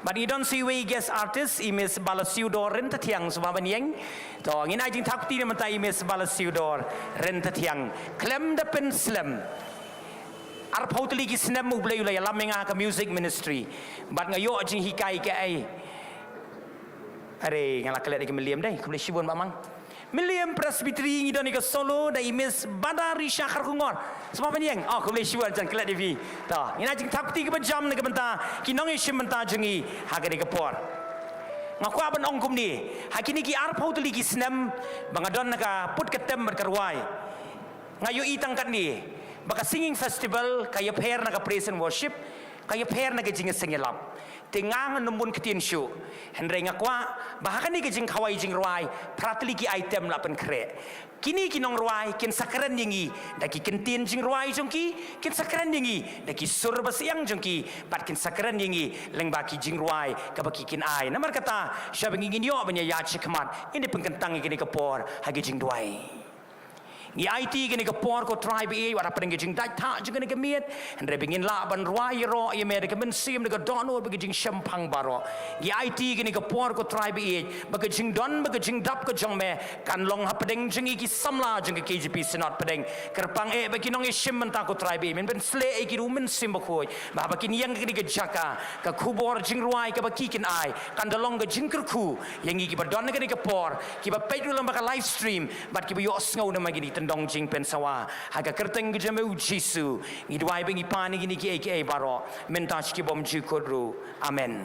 but you don't see we guest artist I Miss Balasiudor renta tiang sungba ban yang to ngin ajing thapti ni mata I Miss Balasiudor renta tiang klem da pen slam ar pautli ki snap mu blai la lamenga ka music ministry but ngayo ajing hikai ke ai are ngala kelek ke William dai kebeli shibun bamang William presbytery ngidon ke solo da Miss Badari Syakar kungor semua penyeng oh kebeli shibun jan kelek devi ta ngina jing takti ke bejam ne ke benta kinong ishim benta jengi ha ke ke por ngaku aban ongkum ni hakini ki ar pautli ki snam bangadon ka put ketem berkarwai ngayo itangkat ni baka singing festival kaya pair na ka praise and worship kaya pair na ke jing sengelap tengang numbun ketien syu henry ngakwa bahkan ni ke jing khawai jing ruai pratli ki item la pen kre kini kinong ruai kin sakran yingi daki kentien jing ruai jongki kin sakran yingi daki sur basiang jongki pat kin sakran yingi leng baki jing ruai ka baki kin ai namar kata syabing ingin yo banya ya chikmat ini pengkentang ini kepor hagi jing duai Ngi IT gini ke por ko tribe e wara pring jing dai ta jing ni ke miet andre bingin la ban ruai ro ye me ke men sim de donor be jing shampang baro ngi IT gini ke por ko tribe e be jing don be jing dap ko jong me kan long ha pedeng jing ki samla jing ke KJP Synod Pdeng kerpang e be kinong e shim menta ko tribe e men ben sle e ki ru men sim ba khoi ba ba kin yang gini ke jaka ka khubor jing ruai ka ba ki kin ai kan dolong ke jing kerku yang ki ba don gini ke por ki ba pe ru ba ka live stream bat ki ba yo sngo na ma gini dong jing pensawa haga kerteng gejame ujisu ngidwai bengi pani gini ki aka baro mentash ki bom jikodru amen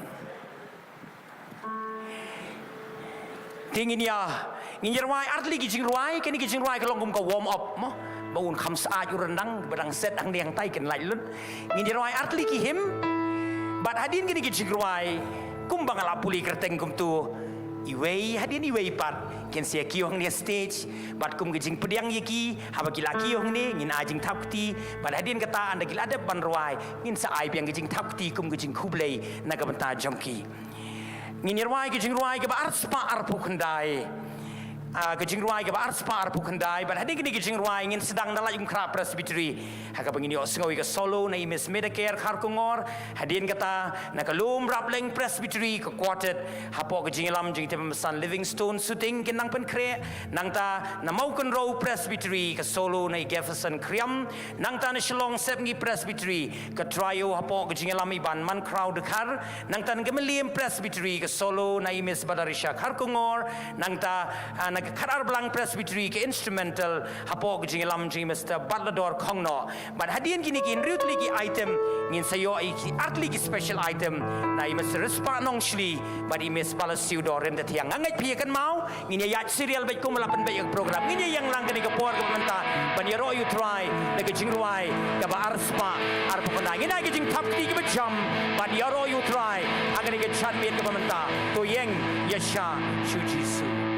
tingin ya ngirwai artli ki jingwai kini ki jingwai kalong ka warm up mo baun kham saat yu rendang bedang set ang diang tai ken lai lut ngirwai artli ki him bat hadin gini ki jingwai kumbang ala puli kerteng kum tu iwei hadin iwei pat ken sia kiong ni stage bat kum gijing pediang yeki haba kila kiong ni ngin ajing takti bat hadin kata anda gila ada banruai ngin sa ai piang gijing takti kum gijing kublei naga benta jongki ngin ruai gijing ruai ke ba arspa arpu kendai gijing ruai ke ba arspa arpu kendai bat hadin gini gijing ruai ngin sedang dalam kra presbytery haga bangini osngoi ke solo na Miss Medicare kharkungor hadin kata na kalum rableng presbytery ke quartet hapo gijing lam jing temesan Livingstone shooting kinang pen kre nang ta na mauken row presbytery ke solo na Jefferson Kriam nang ta na shlong sepngi presbytery ke trio hapo gijing lam iban man crowd khar nang ta ke William presbytery ke solo na Miss Badarisha kharkungor nang ta na kharar Balang presbytery ke instrumental hapo gijing lam jing Mr. Batlador khongno but hadin kini kin rutli ki item ngin sayo ki artli ki special item na Mr. Respa nong shli but Miss Balasiudor renda tiang ngai pie kan mau ngin ya serial baik ko malapan baik program ngin yang lang kini ke por ko menta ban yaro you try na ke jingruai ka ba arspa arpo ko na ngin ai jing thap ti ke jam ban yaro you try agani ke chat miet ko menta to yeng yasha shujisu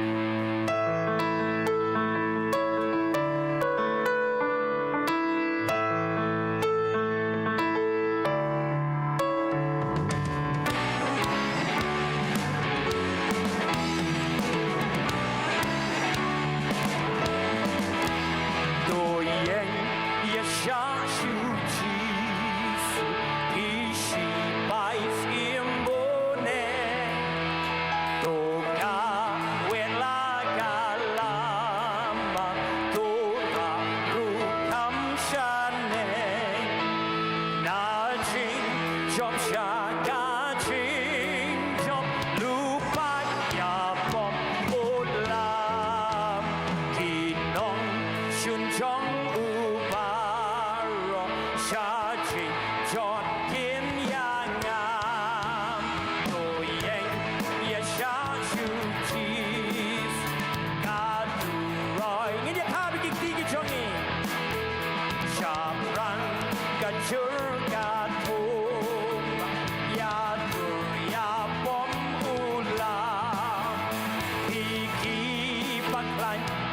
บักไล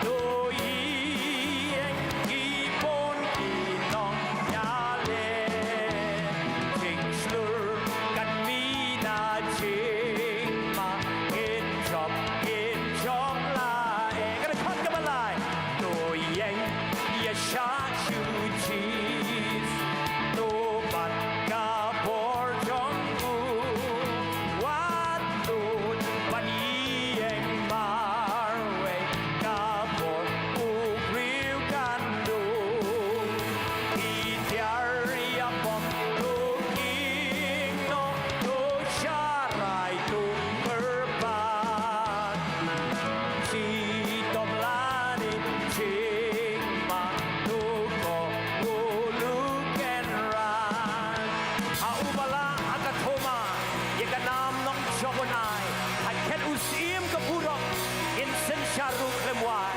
โดยกีปนกีน้องยาเลจิงสลูกันมีนาจิงมาเอ็นจอบลาเองกันทันกันมาลายโดยอย่าชาชูชีสโตบัดกาบอร์จงกูวัดตูดวันนี้เองมาเวกาบอร์กูปริวกันดูอีเดียร์ยาบอมลูกิงโนโดชาไรตุเปอร์บาชีตบลาดิชิงมาดูก็กูลูกแกนรันอาอุบลาอากาโทมายังกันนำน้องชอบนายหัดแค่อุสอิมกับผู้รองอินเซนชารุเคลมวาย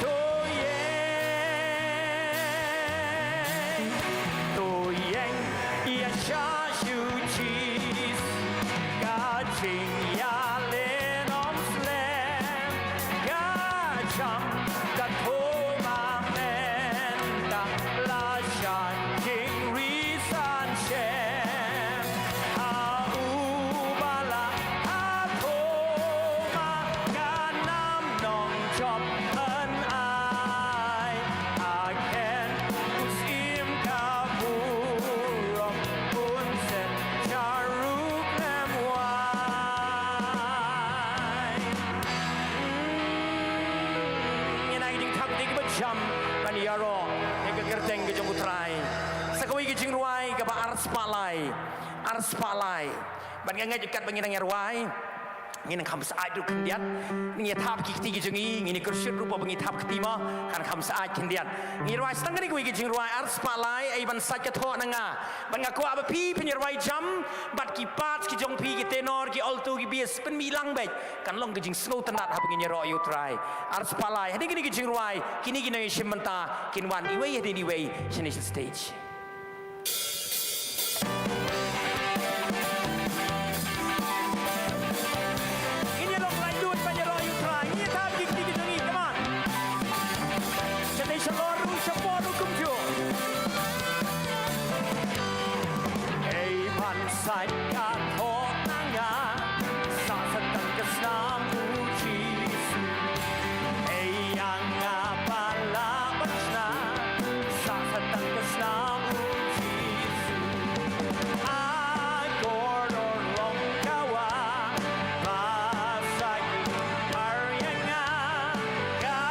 ตัวเองอย่าชาชูชีสกาจิงยาเลนอมสแลมกาจังกาโทมาแมนตาลาชันจิงรีสันเชมอาอูบาลาอาโทมากานำน้องจอบเอินอายอาแคนอุสอิมกาบูรอมบุญเซนชารุเคลมวายยังไงจึงทักดิ้งประจำกันยารอยังกระเตงกระจงอุตรายสักวันก็จึงรวยกับอาร์สปาไลบันยังไงจะกัดบันยังไงรวยนี่นังคำสะอาดดูขันเดียดนี่ทับกิติกิจงี้นี่กระชิดรูปบังทับกิติมาขันคำสะอาดขันเดียดนี่รวยตั้งกันนี่กูอีกจึงรวยอาร์สปาไลไอ้บันสัจจะทอนังอ่ะบันงากูอาบพี่เป็นรวยจำบัดกีปาดกีจงพี่กีเตนอร์กีอัลตูกีเบียสเป็นมีลังเบ็ดกันลงก็จึงสโนว์ตันดัดฮับกินยารออยู่ทรายอาร์สปาไลให้ได้กันนี่จึงรวยกินนี่กินในชิมมันตากินวันอีเว่ยให้ดีเว่ยชนิดสเตจSai ka tho nanga sa sa tan ka snam u jisu ei anga pala bachna sa sa tan ka snam u jisu a gor long kawa ba sai aryanga ka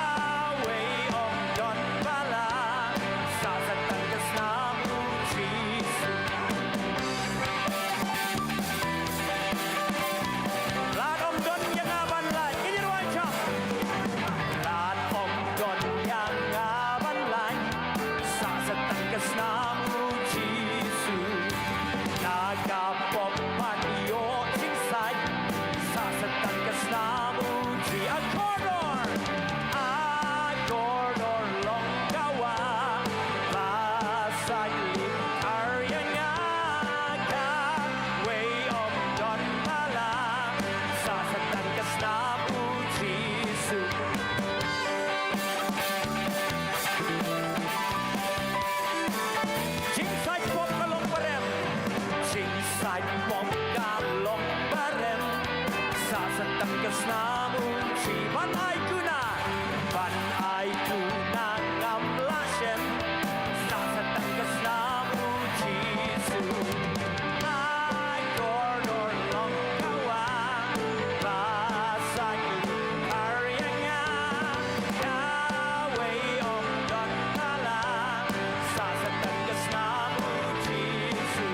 way om don pala sa sa tan ka snam u jisu Lad om don yang aban lai ini ruang jam Lad om don yang aban lai sa setang kesnam Jisu naga pop patio insai sa setang kesnam Ji akordor long kawa basai aryanga ka way om don pala sa setang kesnam Jisu Jing sai pop kalong barem Jing sai pop kalong barem sa setang kesnam Ji ban ai kuna ngam lashem sa setang kesnam Jisu ai gordor long kawa basai aryanga ka way om don pala sa setang kesnam Jisu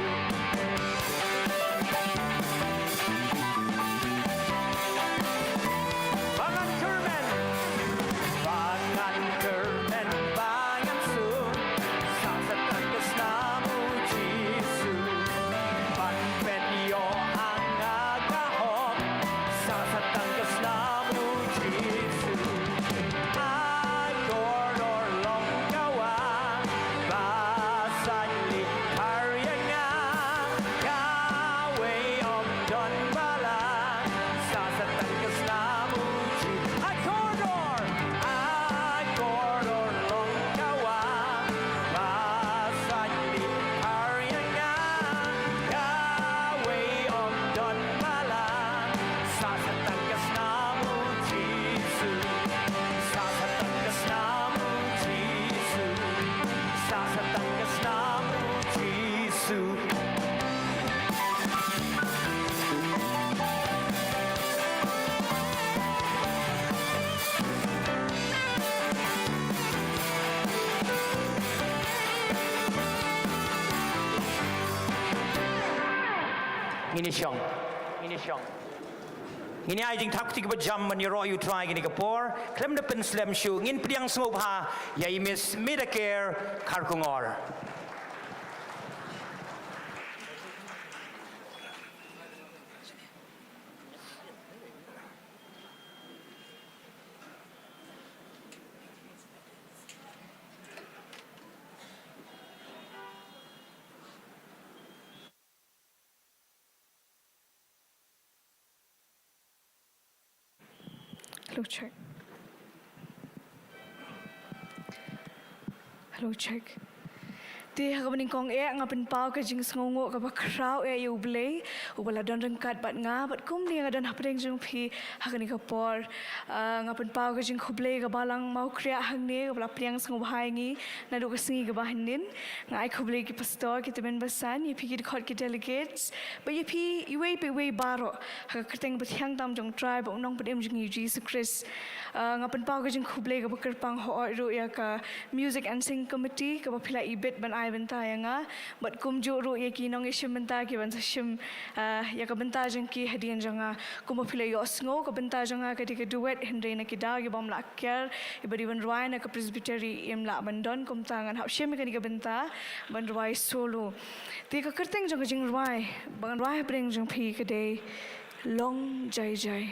Bangan Kerman ini syong ini ai jing thak tik ba jam man ro you try gini kapor klem de pen slam shu ngin priang smo bha ya imis medicare kharkungor Hello, check. Hello, check. Ti hakabaning kong ngapin pau ka jing sngongo ka bakraw yu blay ubala don rengkat bat nga bat kum ni ngadan hapdeng jing phi hakani ka por ngapin pau ka jing khublay ka balang Mawkriah hangne ubala priang sngo bhaingi nadu ka singi ka bahnin ngai khublay ki pastor ki temen basan ye phi ki khot ki delegates ba ye phi iwe pe we baro hakateng bathyang tam jong tribe ong padem jing Jesus Christ ngapin pau ka jing khublay ka bakarpang ho ru ya ka music and sing committee ka phila ibet ban benta yanga but kum juru ye ki nong ishim benta ki ban shim ya ka benta jang ki hadian janga kum phile yo sngo ka benta janga ka ti ka duet hendre na ki da ye bom la ker ibadi ban rwai na ka presbytery em la bandon kum tangan hap shim ka ni ka benta ban rwai solo ti ka kerteng jang jing rwai ban rwai breng jang phi ka de long jai jai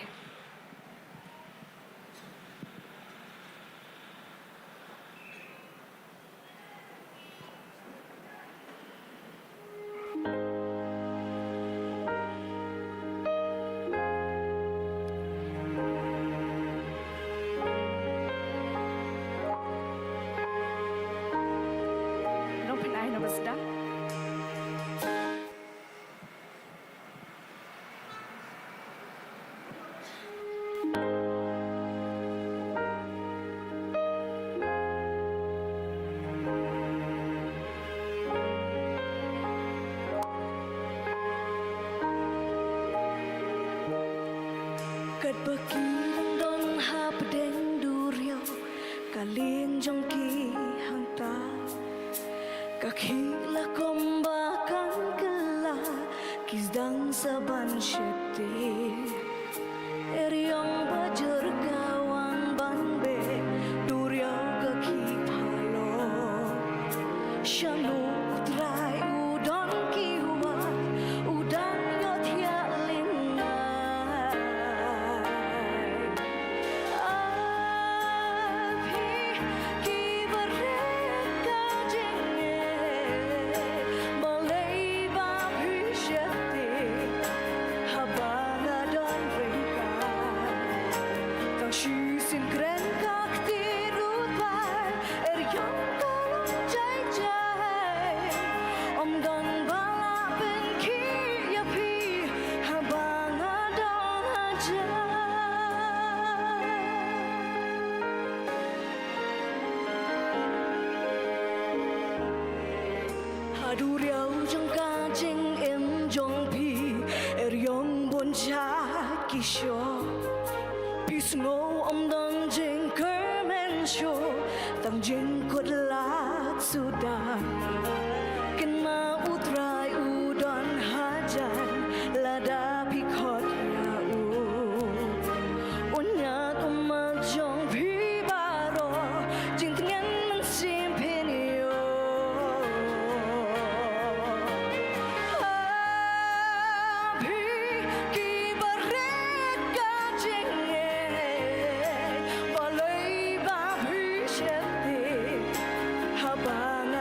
Kat baki don ha Pdeng durio kaling jong ki hang ta ka khila komba kan kala kizdang saban shete eriong bajar gawang banbe durio ka ki phalo shanu utrai udon ki huwa udan yo thia Adu riau jong ka jing em jong pi eriong bon cha kisho pisngo om dong jing kermen sho tang jing kot lat sudah kena utrai udon hajan lada pikot ya unya kumang jong pi baro jing tengen men sim penio Bang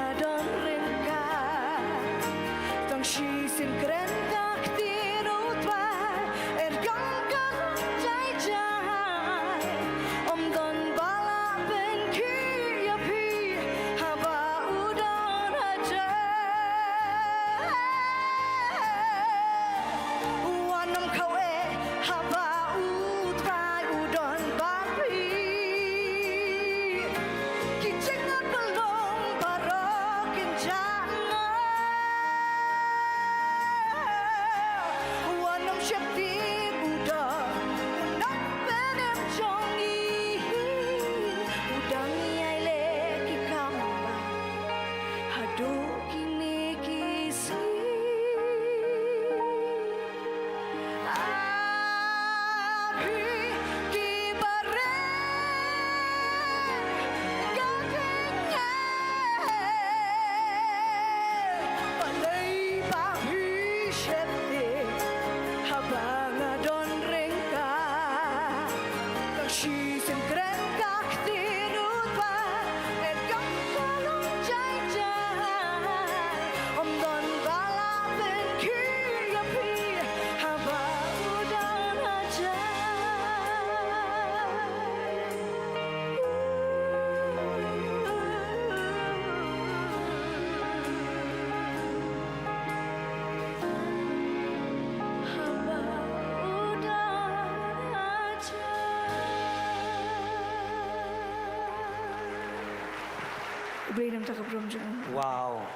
Berinam tak keberom jangan. Wow.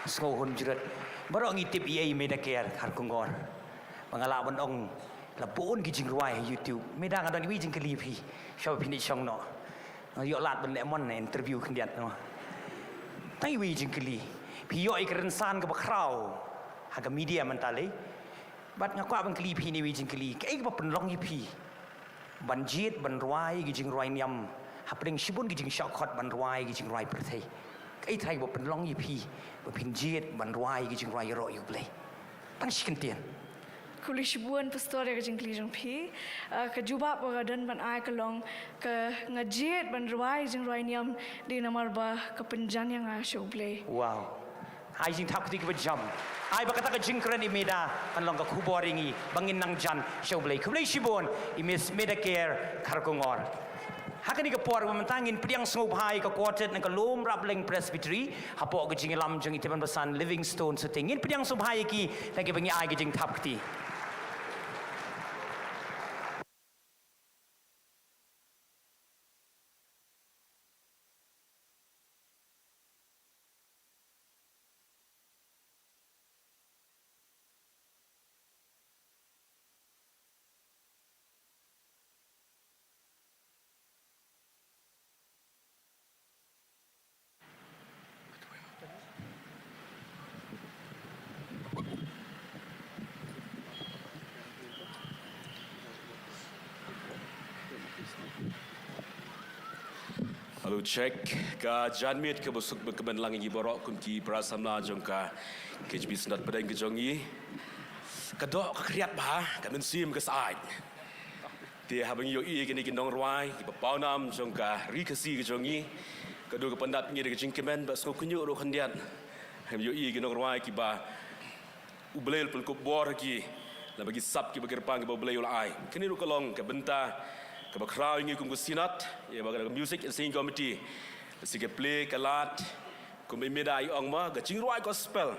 Skohun jerat. Baru ngitip ia Medicare harkungor. Pengalaman ong labon gijing ruai YouTube. Medang ada ni wijing kelipi. Syau pini syong no. Yok lat ben lemon interview kendiat no. Tai wijing keli. Piyo ikrensan ke bakrau. Haga media mentale. Bat ngakwa ben kelipi ni wijing keli. Kai ba penlong yipi. Banjit ban ruai gijing ruai nyam. Hapring shibun gijing shortcut ban ruai gijing ruai perthai. Kai thai bo penlong yipi. Ba pinjit ban ruai gijing ruai ro yu play. Tang shikentian. Kuli shibuan pastor ya kajing klijang pi. Kejubah pagadan ban ai kelong ke ngajit ban ruai jing ruai niam di namar ba kepenjan yang asyuk play. Wow. Ai jing thap kti ke jam. Ai ba kata ke jing kran imeda penlong ka kuboringi bangin nang jan show play. Kulai shibun imis Medicare karkongor. Hakani ke por mementangin pediang sngop hai ke quartet nang ke lom rapling presbytery hapok ke jing lam jeng iteban besan Livingstone setingin pediang sngop hai ki lagi bangi ai ke jing thap kti. Halo cek ka janmit ke busuk berkeban langi borok kunki prasamla jongka Kjp Synod Pdeng kejongi kadok kriat bah kamen sim ke saat dia habang yo i kini kindong ruai ki pau nam jongka ri kasi kejongi kedua kependat ngi de jingkemen bas ko kunyu ro khandiat ham yo i kindong ruai ki ba ublel pun ko bor ki la bagi sap ki bagirpang ki ublel ai kini ru kolong ke benta ke bakrau ingi kum sinat ya baga music and singing committee sige play kalat kum imedai ong ma ga jingruai gospel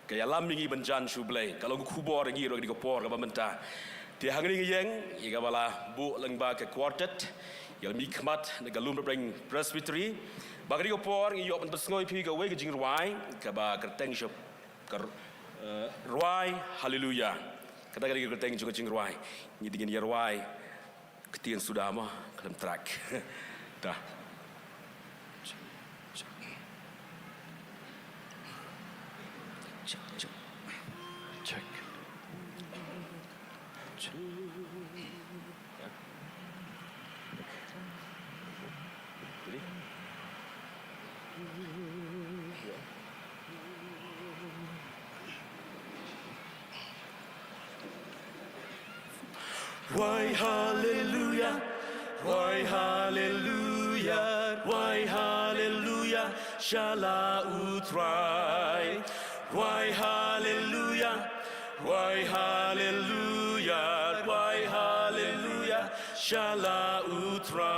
ke yalam ingi benjan shublay kalau ku bor ingi ro di ko por ga bamenta ti hangri ngi yeng i ga bala bu lengba ke quartet ya mi khmat ga lum bring presbytery baga di ko por ngi yo ben besngoi pi ga we ga jingruai ka ba kerteng shop kar ruai haleluya kata ga di kerteng juga jingruai ngi dingin ya ruai ketian sudah mah dalam track dah cek Why hallelujah, why hallelujah, why hallelujah, shala utrai. Why hallelujah, why hallelujah, why hallelujah, shala utrai.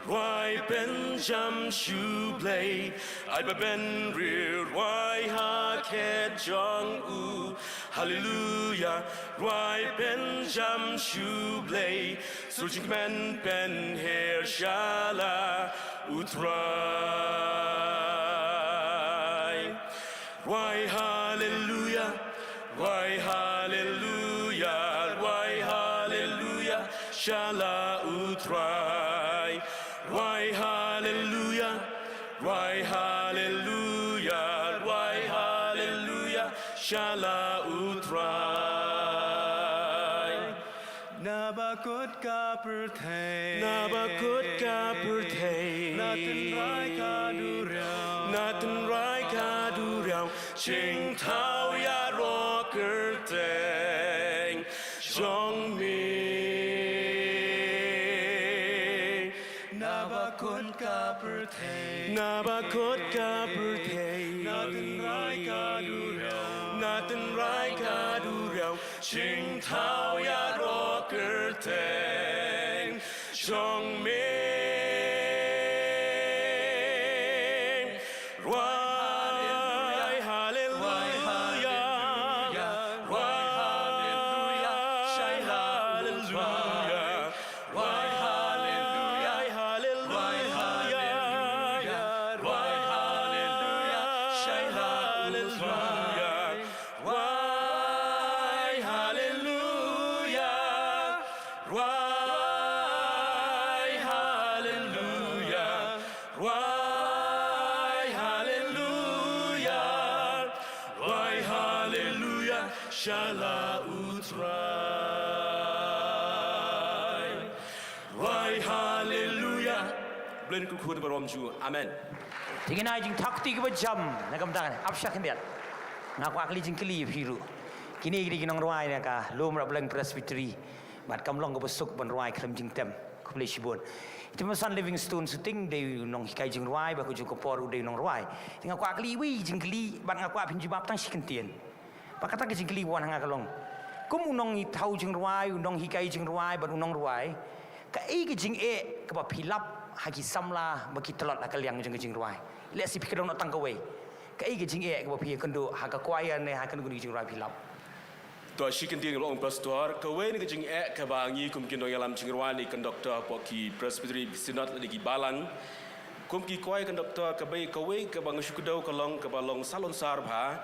Why ben jam shublay, I ben rear, why ha ke jong u. Hallelujah, why ben jam shublay, surging men ben hair shala utrai. Why hallelujah, why hallelujah, why hallelujah, shala utrai. Why hallelujah, why hallelujah, why hallelujah, shala utrai. Nabakut ka perthai, Nabakut ka perthai, Natin rai ka durau, Natin rai ka durau, Ching tau ya ro kerteng, Jong mi. Ngabakot ka bertay Natin rai ka durau Ching tao ya ro kerteng Chong ming Rwai hallelujah Rwai hallelujah Shai hallelujah Rwai hallelujah Rwai hallelujah Rwai hallelujah Shai hallelujah Rwai hallelujah Rwai hallelujah Rwai hallelujah Rwai hallelujah Shala utrai Rwai hallelujah Blen ku khun barom ju amen Tingin na jing takti ke jam na kamtangan apsyak hendiat ngaku akli jing keli biru kini gidi ginong ruai na ka lum rap leng presbytery mat kamlong ke besuk ban ruai klem jing tem kuble sibon itu masan Livingstone syuting de nong hikai jing ruai ba ku ju ko por de nong ruai tinga ku akli wi jing keli ban ngaku apin jibab tang sikentien pakata ke jing keli wan hanga kalong kum unong hi thau jing ruai unong hikai jing ruai ban unong ruai ka e ke jing e ka ba philap hagi samla bagi telot akal yang jing ruai le si pikir nak tang kawai ka e ke jing e ka ba phi kendo ha ka kwaya ne ha kan guni jing ruai philap to shikin dia ngolong pastor kawe ni kejing ka bangi kum kin yalam jingruan ni konduktor poki presbytery synod lagi Balang kum ki koi konduktor ka bai kawe ka bang syukudau kalong ka balong salon sarbha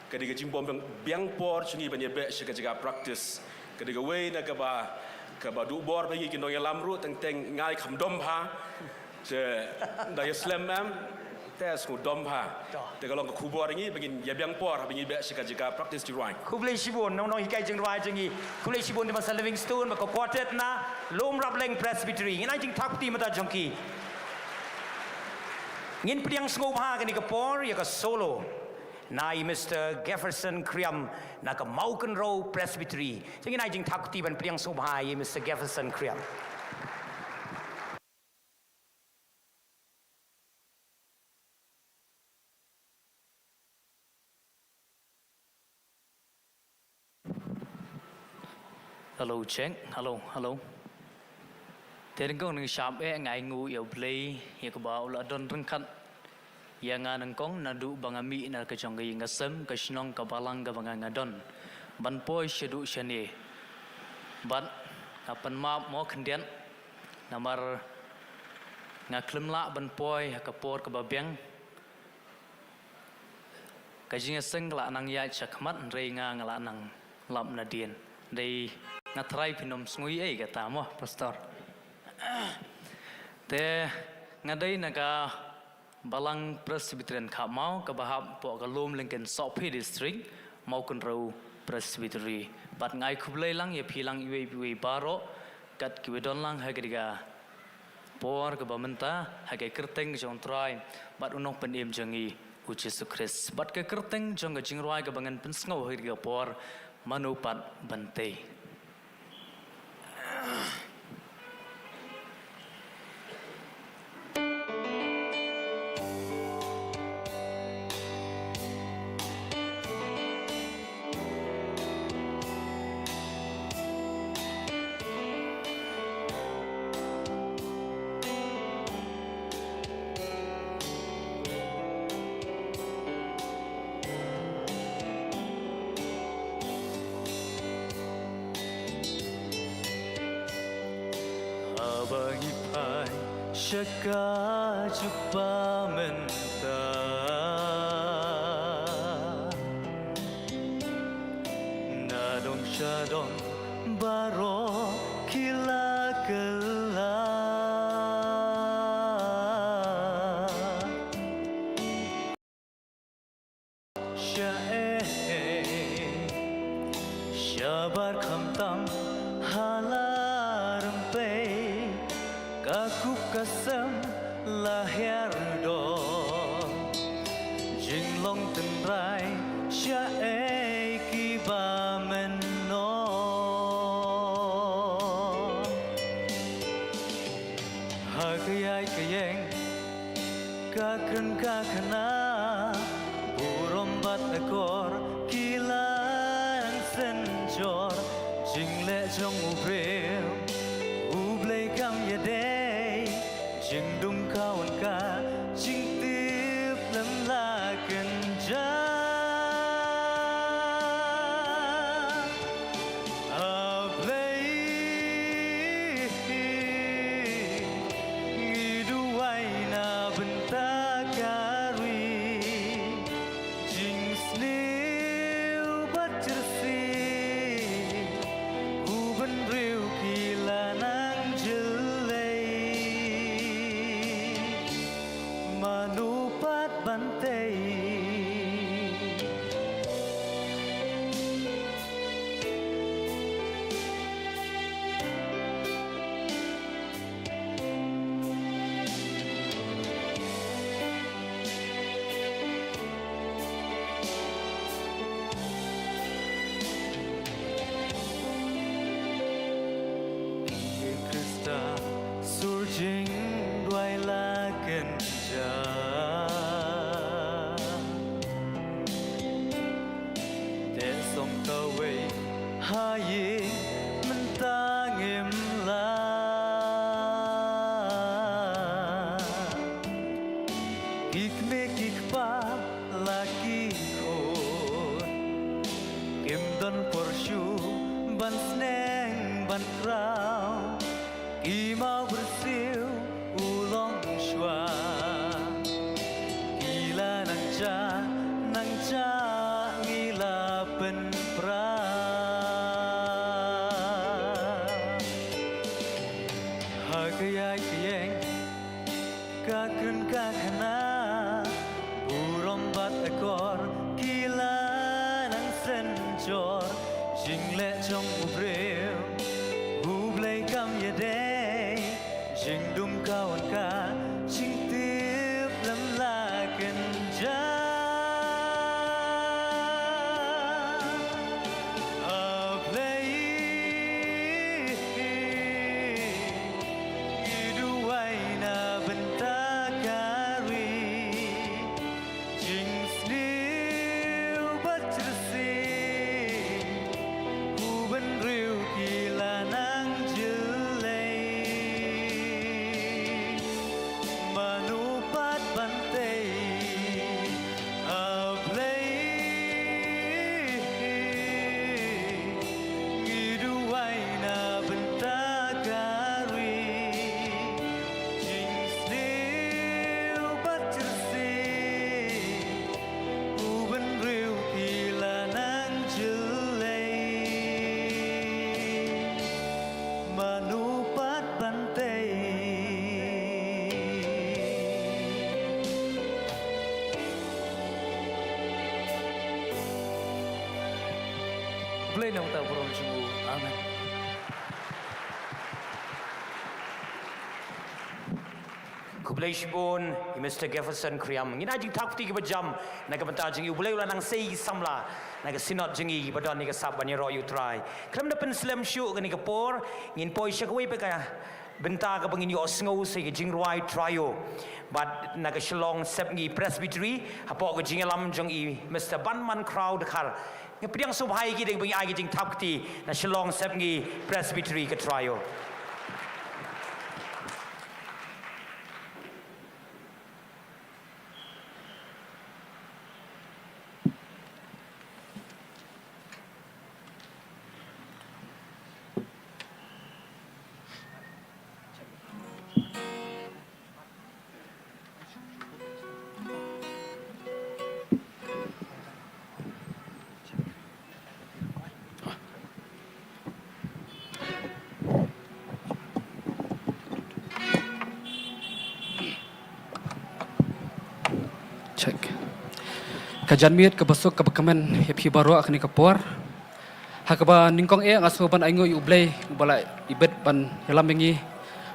ka diga jimbom biang por chungi banyebe shika jaga practice ka diga we na ka ba du bor bagi kin yalam ru teng ngai kham dom ha je da islam am tes ku dom ha te kalong ka kubor ngi bagin ya biang por bagi be shika jaga practice di ruang kuble sibon nong hikai jing ruai jingi kuble sibon di masa Livingstone ba ko quartet na lom rap leng presbytery ngai jing takti mata jongki ngin priang sngom ha kani ka por ya ka solo nai Mr. Jefferson Kriam na ka Mawkriah presbytery jingi nai jing takti ban priang sngom ha ye Mr. Jefferson Kriam Hello check hello Thế có những shop ngài ngu yêu play ya ko ba ula don rengkat ya nga nang kong na du bangami na ka jong nga sem ka shnong ka balang ka banga ngadon ban poi shedu shani ban kapan ma mo khendian namar nga klemla ban poi ka por ka babyang ka jinga seng la nang ya chakmat re nga ngala nang lam na dien dei nga try pinom sngui ai ka tamo pastor te nga dei na ka Balang Presbyterian Khamau ka bahap po ka lom lengken Sopi district Mawkriah Presbytery bat ngai khublei lang ye philang iwe baro kat kiwedon lang ha kediga por ka bamenta ha ke kerteng jong trai bat unong penim jangi uci sukris bat ke kerteng jong ka jingroi ka bangan pensngau ha kediga por manupat bante bagi pai syaka jumpa menta nadong syadong baro kila kela syabar khamtam halarem pe kaku kasam lahir do jinglong tenrai syae ki ba menno hagayai kayeng kakren kakana burombat ekor kilan senjor jingle jong ubreu ublei kam yadei jingdum kawan ka jing tip lem la kenja surging đuôi la cần cha để sông tàu về hai yi mình ta nghiêm la kik me kik pa la ki khôn kim don porshu ban sneng ban krau ki mau bersiu ulong shua gila nang cha ngila pen pra hagayai kiyeng kakun kakana burom bat ekor gila nang senjor jingle jong ubreu ublei kam yadei jingdum kawan ka jing tip lem la kenja ablei iduai na bentakari jing sliu batrsi uben riu kila nang jelei manupat bantai ablei iduai na bentakari jing sliu batrsi uben riu kila nang jelei manupat bantai Play nang ta borom jungu. Amen. Kublai shibun Mr. Jefferson Kriam ngina jing takti ke bajam naga benta jing ublai ulah nang sei samla naga sinot jingi badon ni ka sab bani ro you try kram da pen slam shu ke ni ka por ngin poi shakwe pe ka benta ka bangin yo sngo sei ke jing roi trio but naga shlong sepngi presbytery hapo ke jing alam jong I Mr. Banman crowd khar ngepdiang subhai ki ding bang ai jing takti na shlong sepngi presbytery ke trio Check. Kajan miet ke besok ke bekamen happy baru akan kapor. Hakaba ningkong ngaso ban aingo ublei ubala ibet ban helam bengi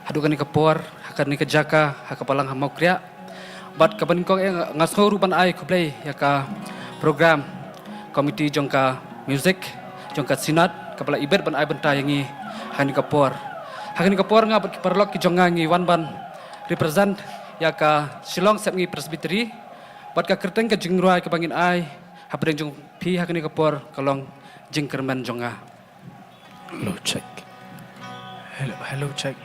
hadukan ni kapor hakan ni kejaka hakapalang Mawkriah. Bat kaban ningkong ngaso ruban ai kublei yaka program komiti jongka music jongka sinat kapala ibet ban ai benta yangi hakan ni kapor. Hakan ni kapor ngabat parlok ki jongangi wan ban represent ya ka Shillong Sepngi Presbytery bat ka kerteng ka jingruai ka bangin ai habreng jong pi hakani ka por kalong jingkerman jonga. Hello, check. Hello, check.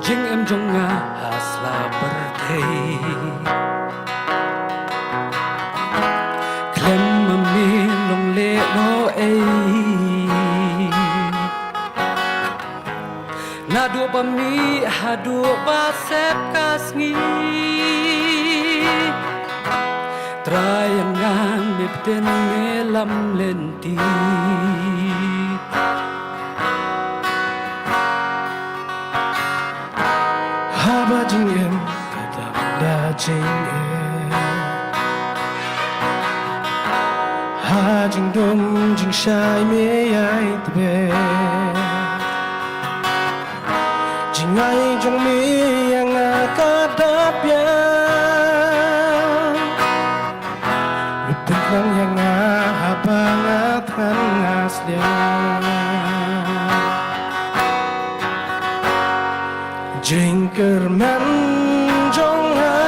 Jing em jonga hasla berdei klem mami long le no nadu pami hadu basep kasngi trayangan mipten melam lenti Haba jing em kadam da jing em ha jing dong jing shai me ai tbe jing ai jong me yang kadap ya lupin lang yang habang athan ngaslia Jingkerman jonga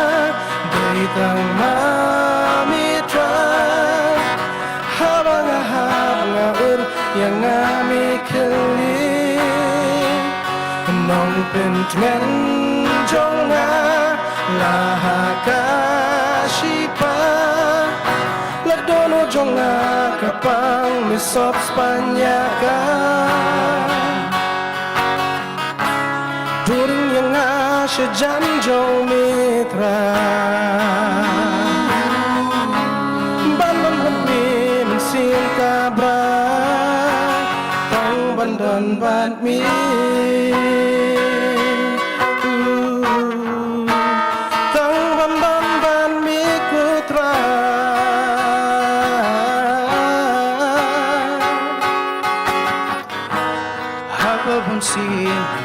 dari tang mamitra habanga ur yang ami keli nong pentmen jonga lahaka shipa ladono jonga kapang misop spanyaka Turing yang asyajan jauh mitra Bandon hati mensin kabra Tang bandon badmi Tang bandon badmi kutra Hapa pun sin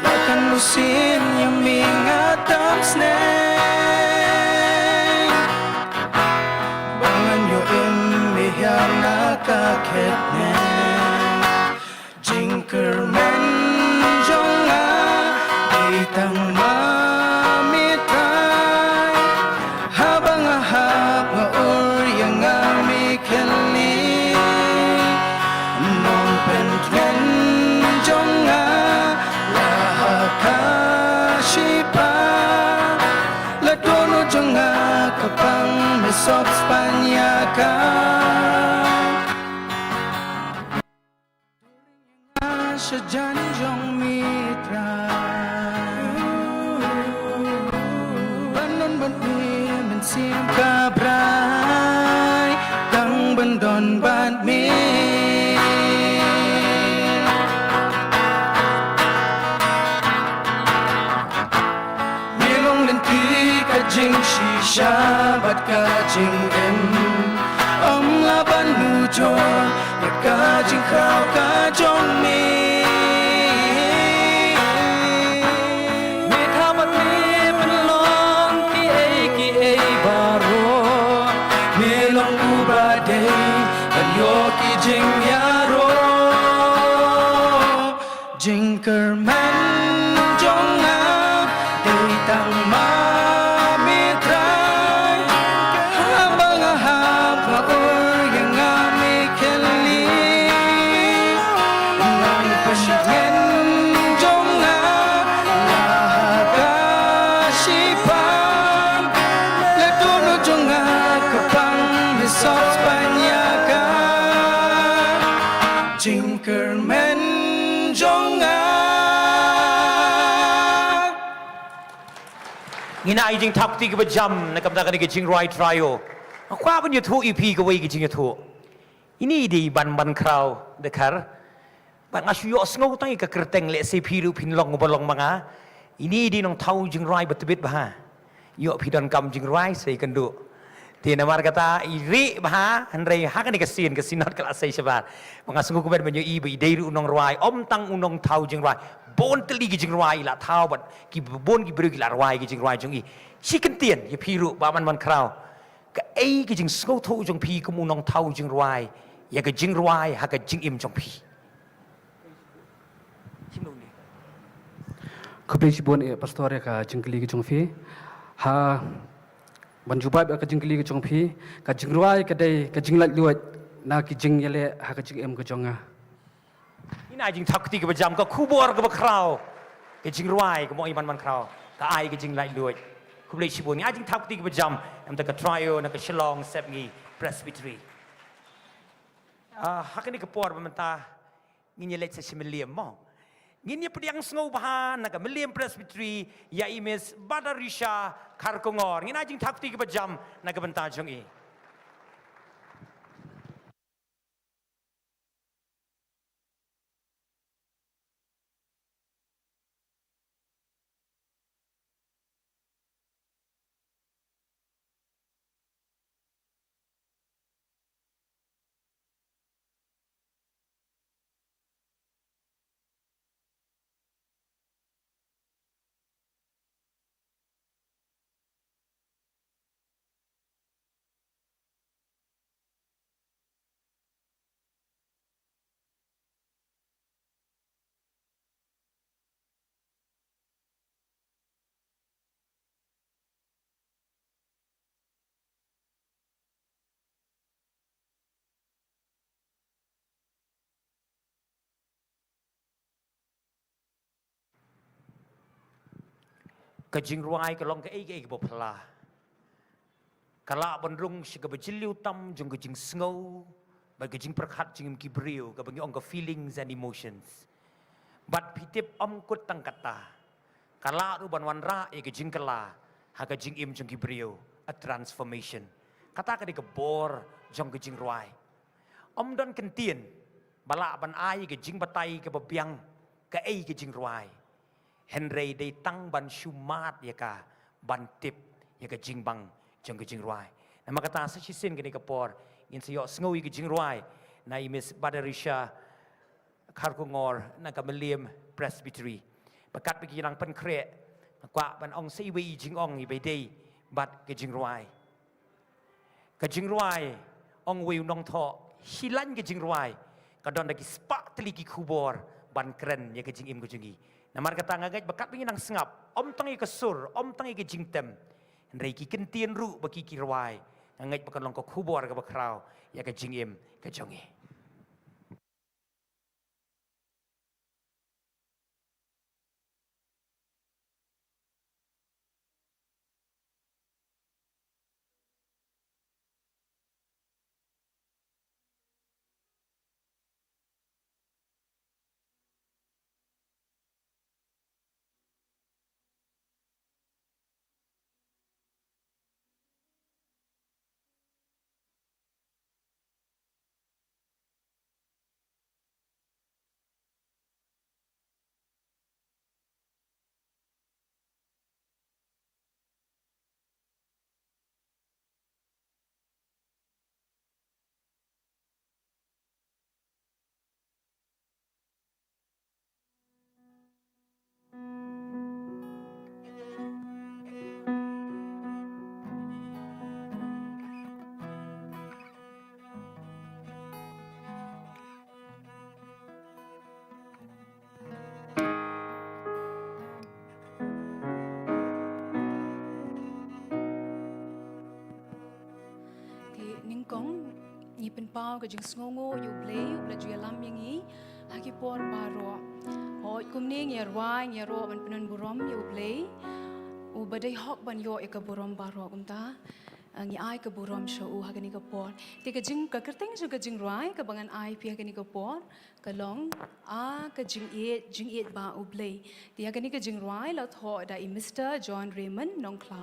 Lakan musim yang mengatam snake Bangan yo imihang nakaketne Jingkerman jonga itang mamitay Habang ahap nga yang amikali Pentwen jonga lahakashipa ladono jonga kapang mesop spanyaka Syajan jong mitra Bandon bandmi mensim kabrai Tang bandon bandmi Jing shisha bat ka jing em laban mujo ya ka jing khao ka jong mi tha bat mi penlong ki ai baro me long u ba dei ban yo ki jing yaro jing kerman jong a dei tang ma ngina ai jing thak ti ka jam na kam da ka ni jing right trio kwa ban yu thu ep ka wei ki jing yu thu ini di ban krau dekar ban asu yo sngo tai ka kerteng le se pi ru pin long bolong manga ini di nong thau jing rai betbit bah yo pi don kam jing rai sei kan du ti na mar kata iri bah hanrei ha ka ni ka sinot kala sei sabar manga sngo ku ben ben yo i bi dei ru nong rai om tang unong thau jing rai bon teli ki jing rai la thau bat ki bon ki bru ki la rai ki jing rai jong i si kan tien ye pi ru ba man krau ka ai ki jing sngo thu jong pi ku mu nong thau jing rai ya ka jing rai ha ka jing im jong pi Kepala Sibon pastor ka jingkeli ke jongfi ha banjubat ka jingkeli ke jongfi ka jingruai ka dai ka jinglat luat na ki jing yale ha ka jing em ke jonga ina jing thak ti ka jam ka khubor ka krau ke jingruai ka mo iman man krau ka ai ka jinglat luat Kepala Sibon ni jing thak ti ka jam am ta ka trio na ka shalong sep ngi presbytery ha ka ni ka por ba ta ngi le sa simeliam mo Ngini pediang sengau bahan nak meliam presbytery ya imes badarisha karkongor ngina jing thakti ke bajam nak bentar jong i ka jingruai ka long ka ei ka bo phla kala bonrung si ka bajiliu tam jong ka jing sngau ba ka jing prakhat jing ki brio ka bangi ong ka feelings and emotions but pitip om kut tang kata kala ru ban wan ra e ka jing kala ha ka jing im jong ki brio a transformation kata ka di ka bor jong ka jingruai om don kentien bala ban ai ka jing batai ka babiang ka ei ka jingruai Henry day tang ban shumat ya ka ban tip ya ka jingbang jong ka jingruai na makata sa sisin gani ka por in siyo sngowi ka jingruai na imis badarisha karkongor na ka meliam presbytery bakat bagi nang pan kre kwa ban ong sei wei jingong i day bat ka jingruai ong wei nong tho hilan ka jingruai ka don da ki spak tli ki khubor ban kren ya ka jingim ka jingi Namar kata ngagai bakat bingin nang sengap, om tangi kesur, om tangi ke jingtem, hendai ki kentien ru bagi kirwai, ngagai bakat long kok hubor ke bakrau, ya ke jingim ke jongi. pen pau ke jing sngongo yu blei bla ju lam yangi haki por baro o kumning ya rwai ya ro ban penon burom yu blei u badai hok ban yo e ka burom baro kumta ngi ai ka burom show hagani ka por ti ka jing ka kerteng ju ka jing rai ka bangan ai pi hagani ka por ka long a ka jing e ba ublei ti hagani ka jing rai la tho da I Mr. John Raymond Nongkla.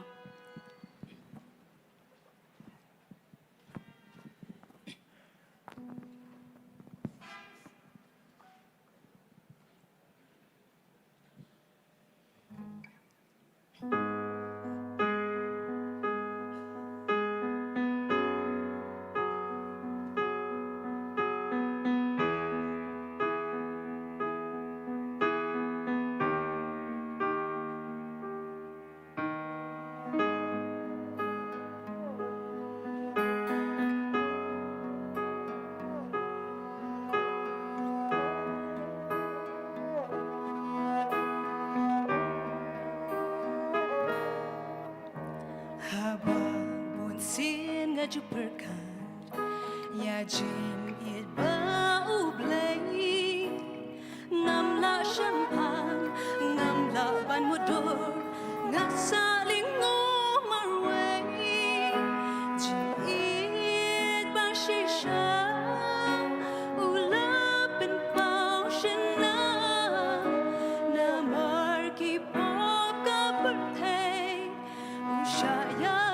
ju perkat ya jing it ba ublei ngam la champagne ngam la ban modor ngasaling marway jing it ba shisha ulap and paushna na marki pop ka birthday ushaya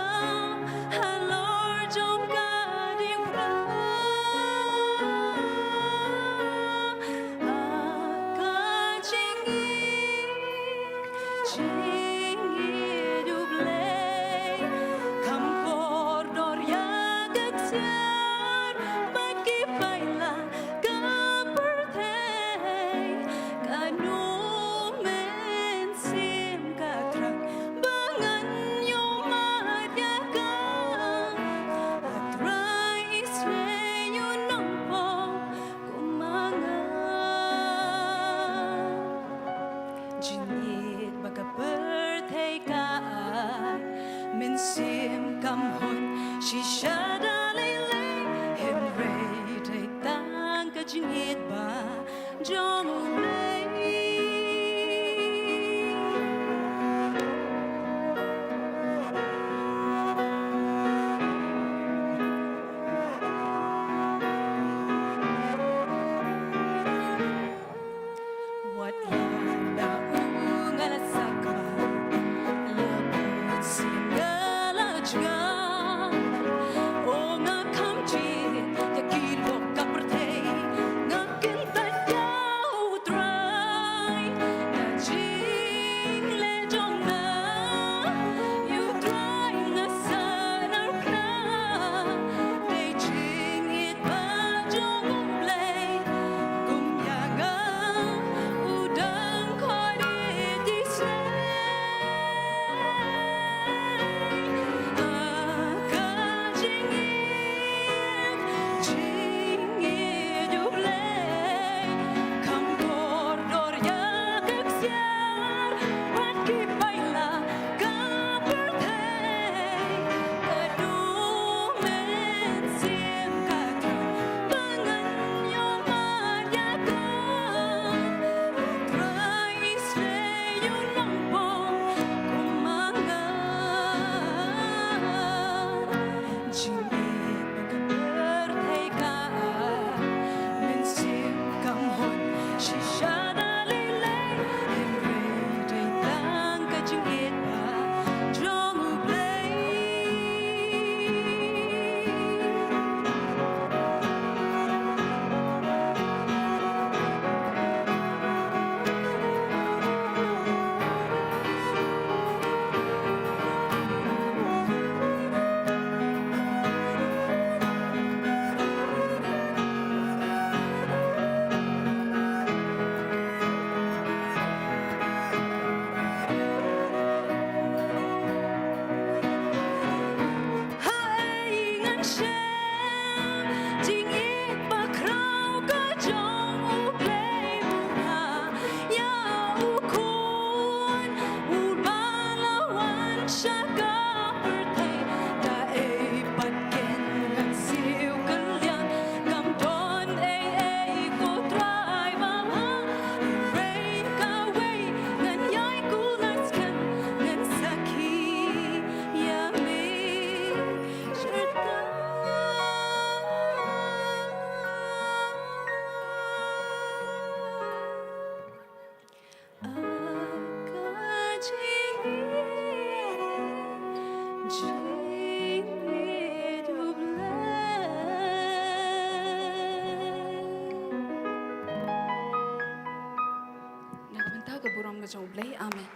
ke buram ke jong blai. Amin.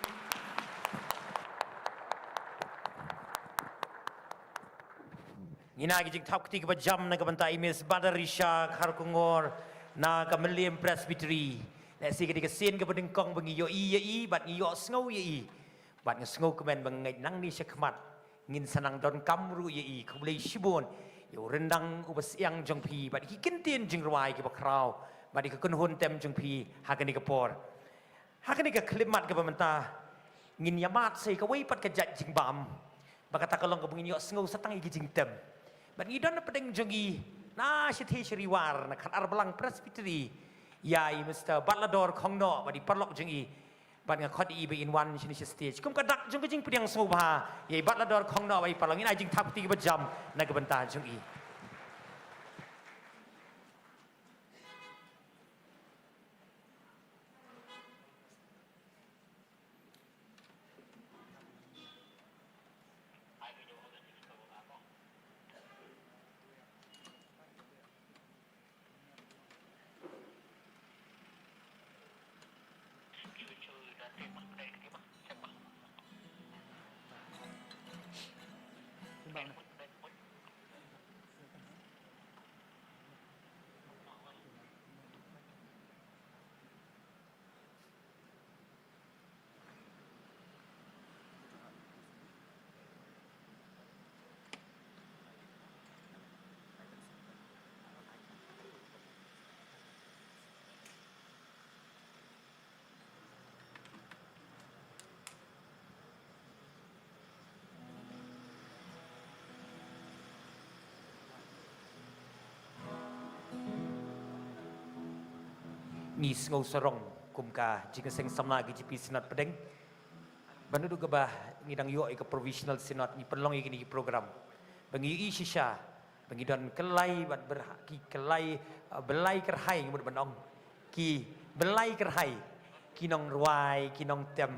Ngina gijing tap keti kebajam na kabanta imes badarisha karkungor na kameliam presbytery. Nak si ketika sen ke bedengkong bengi yo i bat ngi yo sngo i bat ngi sngo kemen bengai nang ni syakmat ngin sanang don kamru i kublai shibon yo rendang ubas yang jong pi bat ki kentien jing ruai ke bakrau bat ki kun hun tem jong pi hakani ke por hakani ke klimat ke pementa ngin yamat sei ke wei pat ke jat jing bam bakata kalong ke bengi yo sngo satang i jing tem bat ngidon na pedeng jongi na shithe shriwar na khat ar Balang presbytery yai Mr. Butlador khong no badi parlok jongi bat nga khot i be in one shini stage kum kadak jong jing pedeng sobha yai Butlador khong no bai parlong ina jing thap ti bajam na ke benta jongi ni sngo sarong kumka jika seng samla Kjp Synod Pdeng banu du gabah ngidang yo ke provisional synod ni perlong ini program bangi i shisha bangi don kelai bat berhaki kelai belai kerhai ngud banong ki belai kerhai ki nong ruai ki nong tem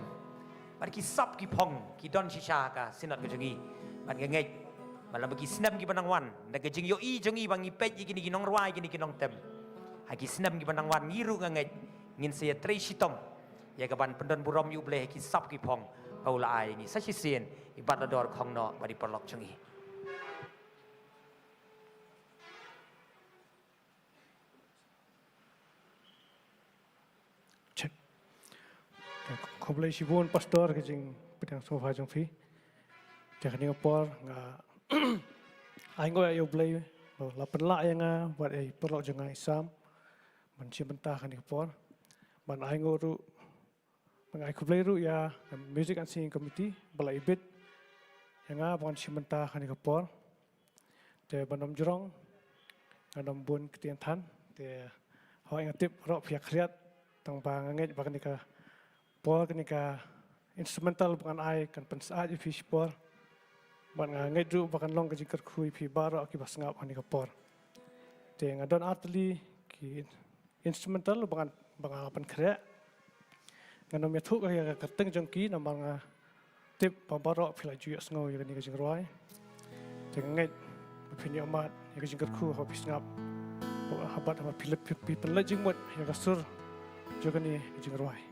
bat ki sap ki pong ki don shisha ka synod ke jongi bat ngej malam bagi snap ki banang wan na gejing yo i jongi bangi pej ki ni nong ruai ki nong tem haki senam ki banang wan ngiru nganget ngin saya trei sitong ya kaban pendon burom yu bleh ki sap ki pong paula ai ni sashi sien ibat dor khong no badi perlok chungi check khoblai shibon pastor ke jing pedang sofa jong fi jakani ngapor nga ai ngoi yu bleh la penla yang buat ai perlok jong isam Mancik bentah kan ikapor, ban aingo ru, mengai kublai ru ya music and singing committee balai bit, yang ban mancik bentah kan ikapor, te banom jurong, banom bun ketian tan, te hau ingatip rok pihak kriat, tang bang angit bakan ika por kan ika instrumental bukan ai kan pensaat ifi por, ban angit ru bakan long kejingker kui pi baro akibas ngap kan ikapor, te ngadon artli ki instrumental bukan pengalaman kerja. Nganom ya thuk ya kerteng jongki namang tip pabarok pila juya sngo ya ni kajing ruai. Tengai pini amat ya kajing kerku habis ngap. Habat sama pila people lajing mut ya kasur juga ni kajing ruai.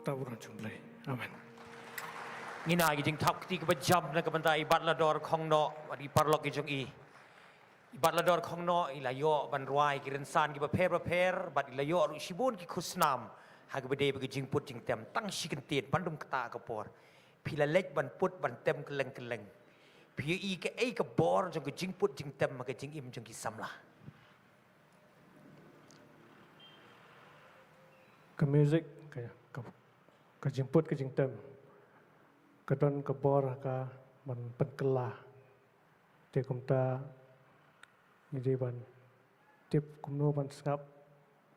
taburan jumlah. Amin. Ngina gijing thap ti ka bajam na ka banta ibat lador khong no wadi parlok gijong i ibat lador khong no ilayo ban ruai ki rensan ki prepare bat ilayo ru shibun ki khusnam ha ka bade ba gijing put jing tem tang shikin tiet bandum kata ka por pila lek ban put ban tem keleng pia i ka ei ka bor jong gijing put jing tem ma gijing im jong ki samla Ke music ke jemput ke jingtem ke don ke bor ka man penkelah te kumta jadi ban tip kumno ban sngap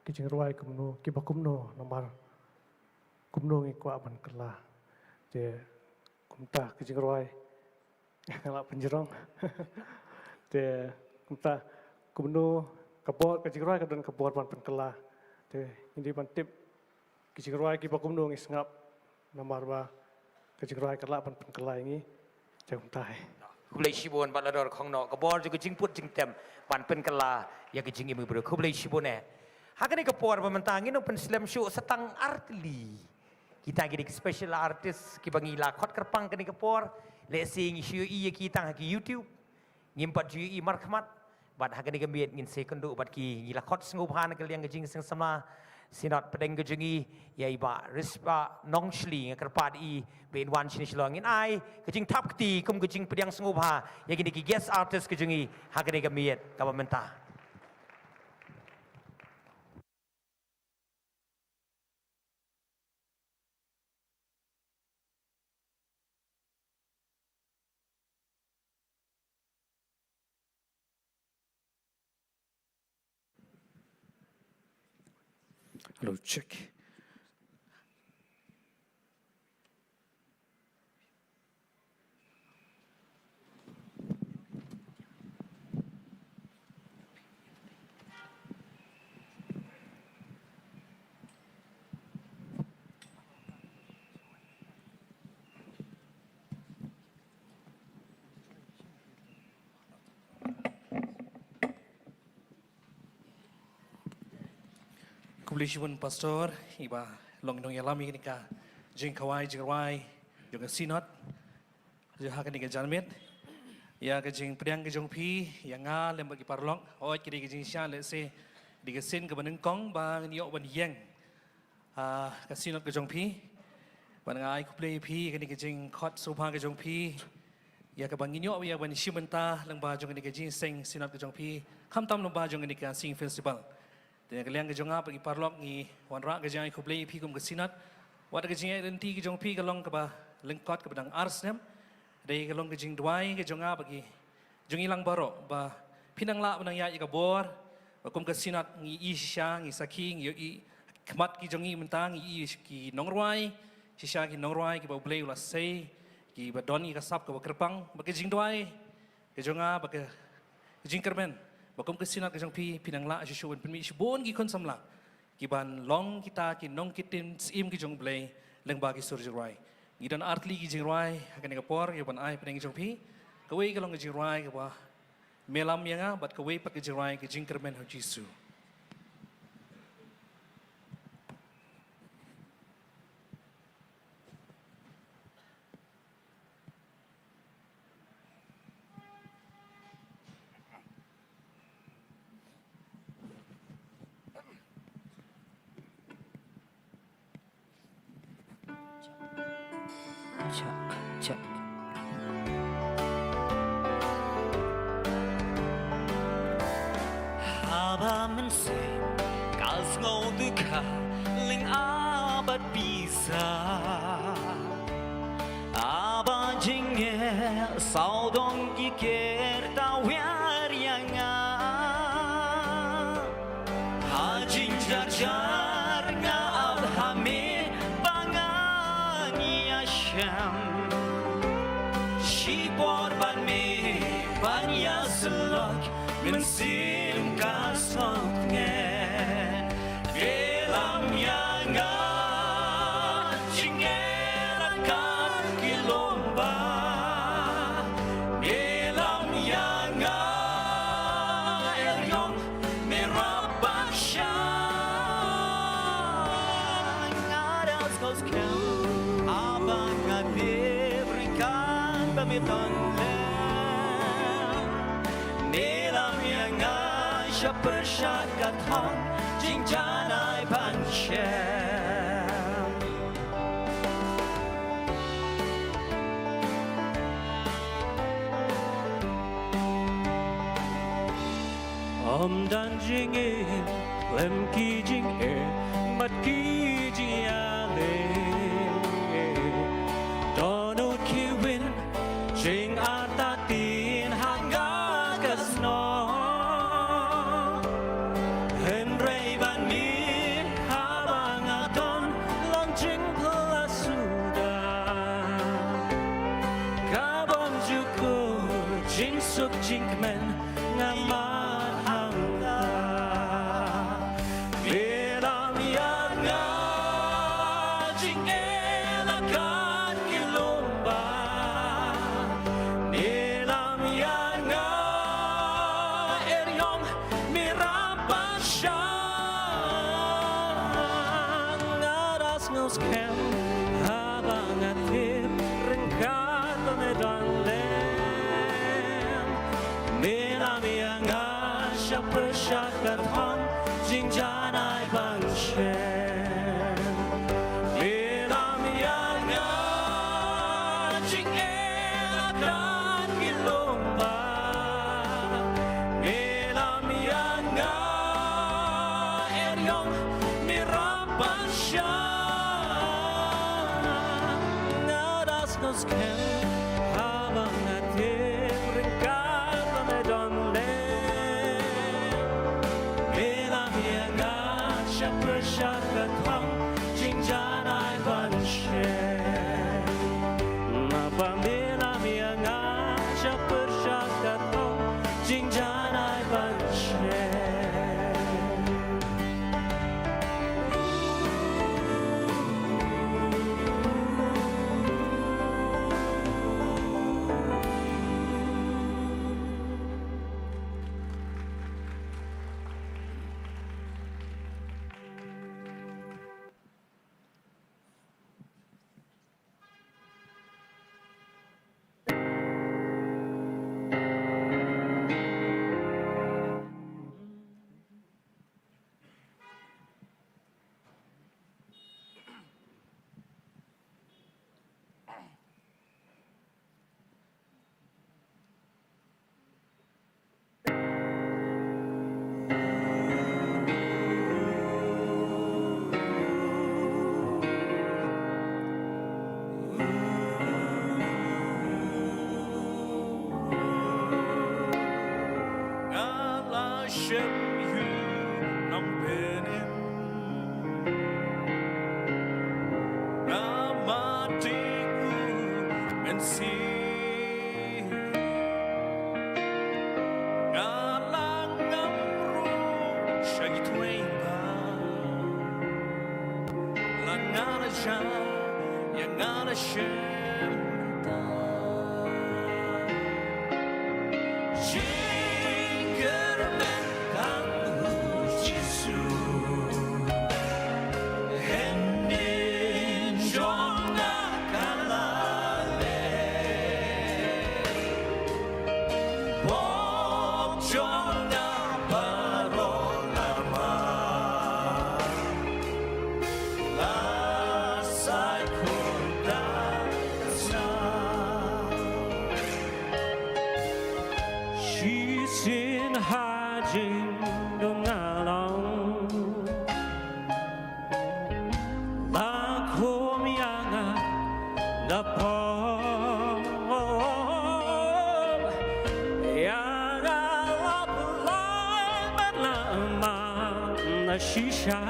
ki jingruai kumno ki ba kumno nomor kumno ngi kwa ban kelah te kumta ki jingruai la penjerong te kumta kumno ke bor ke jingruai ke don ke bor ban penkelah te jadi ban tip Kejingruai kita kumno ngi sengap nomor ba kejingruai kelak pan penkelai ngi jauh tai. Kublai shibon balador khong no kabor jo kejing put jing tem pan penkela ya kejing imu bro kublai shibon hakane kapor pemantangin no pen slam show setang artli kita gidi special artist ki bangi la khot kerpang kani kapor le sing show i kita haki YouTube ngimpat ju i markhmat bat hakane gambit ngin sekondo bat ki ngila khot snguphan ke liang kejing seng sama Synod Pdeng kejengi ya iba rispa nongshli ngerpat i ben wan chini shlongin ai kejing tap kti kum kejing pediang sengubha ya gini ki guest artist kejengi hakane gamiet kabamenta Hello, check. Kublishun pastor iba long dong yalami nika jing kawai jingwai juga sinot juga nika janmet ya ke jing pdeng ke jong pi ya nga lem bagi parlong oi kiri ke jing sha le se diga sin ke baneng kong ba niok ban yeng ke sinot ke jong pi ban ngai kublai pi ke nika jing khot supa ke jong pi ya ke bang niok ya ban shimenta lang ba jong nika jing sing sinot ke jong pi kham tam lo ba jong nika sing festival Dengan kalian kejongah pergi parlok ni wanra kejang ikut beli pikum ke sinat, wad kejang identiti kejong pi kalong ke bah lengkot ke bedang arsnem, dari kalong kejang duai kejongah pergi jongi lang barok bah pinang la bedang ya ika bor, bakum ke sinat ngi isya ngi saking yo i kemat kejongi mentang ngi ki nongruai, sisya ki nongruai ki bah beli ulas sei ki bah doni kasap ke bah kerpang, bah kejang duai kejongah bah kejang kerben. Bakom kesinat kejang pi pinang la syusun penmi shibon ki kon samla ki ban long kita ki nong kitin sim ki jong blay leng bagi surjurai gidan artli ki jingrai hakan ka por yo ban ai penang jong pi kawai ka long ki jingrai ka ba melam yanga bat kawai pak ki jingrai ki jingkermen ho jisu Cak. Haba mensem kas ngau duka ling abad bisa aba jingge saudong ki ker tawer yanga hajing jar nga abhame bangani asham shibor ban me ban yaslok mensim kasokne gelam yanga jingera kan kilomba gelam yanga elyong merabasha ngaras kos mi don le ni lam yang a shaper shakat hong jing janai ban she dan jing e lem ki jing e mat ki jing ya le donut ki win jing ata tin hanga kasno hen rei ban mi habang aton long jing plasuda kabom juku jing suk jing men ngama shakat hong jing janai ban she milam yang a jing e akan kilomba milam yang a eryong mirapan sha nadas nos ken habang atir ringkat na don le shakat hong jing janai ban she ma ba me la mi anga shaper shakat hong jing janai ban she Shisha,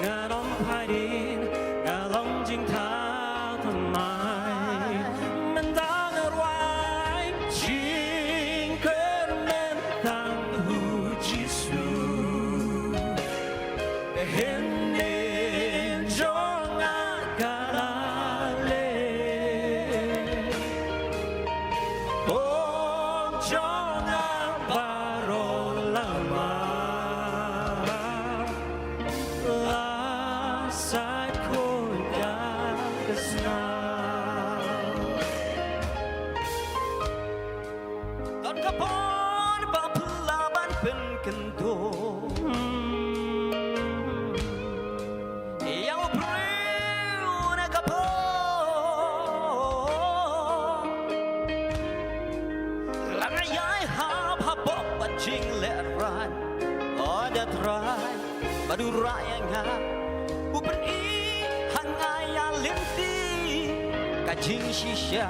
ngalong parin, ngalong jing ta tamai, mendang arwai, jing kermen tang hu jisu, henin jong agarale, oh jong abarolama. hadu rayanga upen I hangaya limti kajing shisha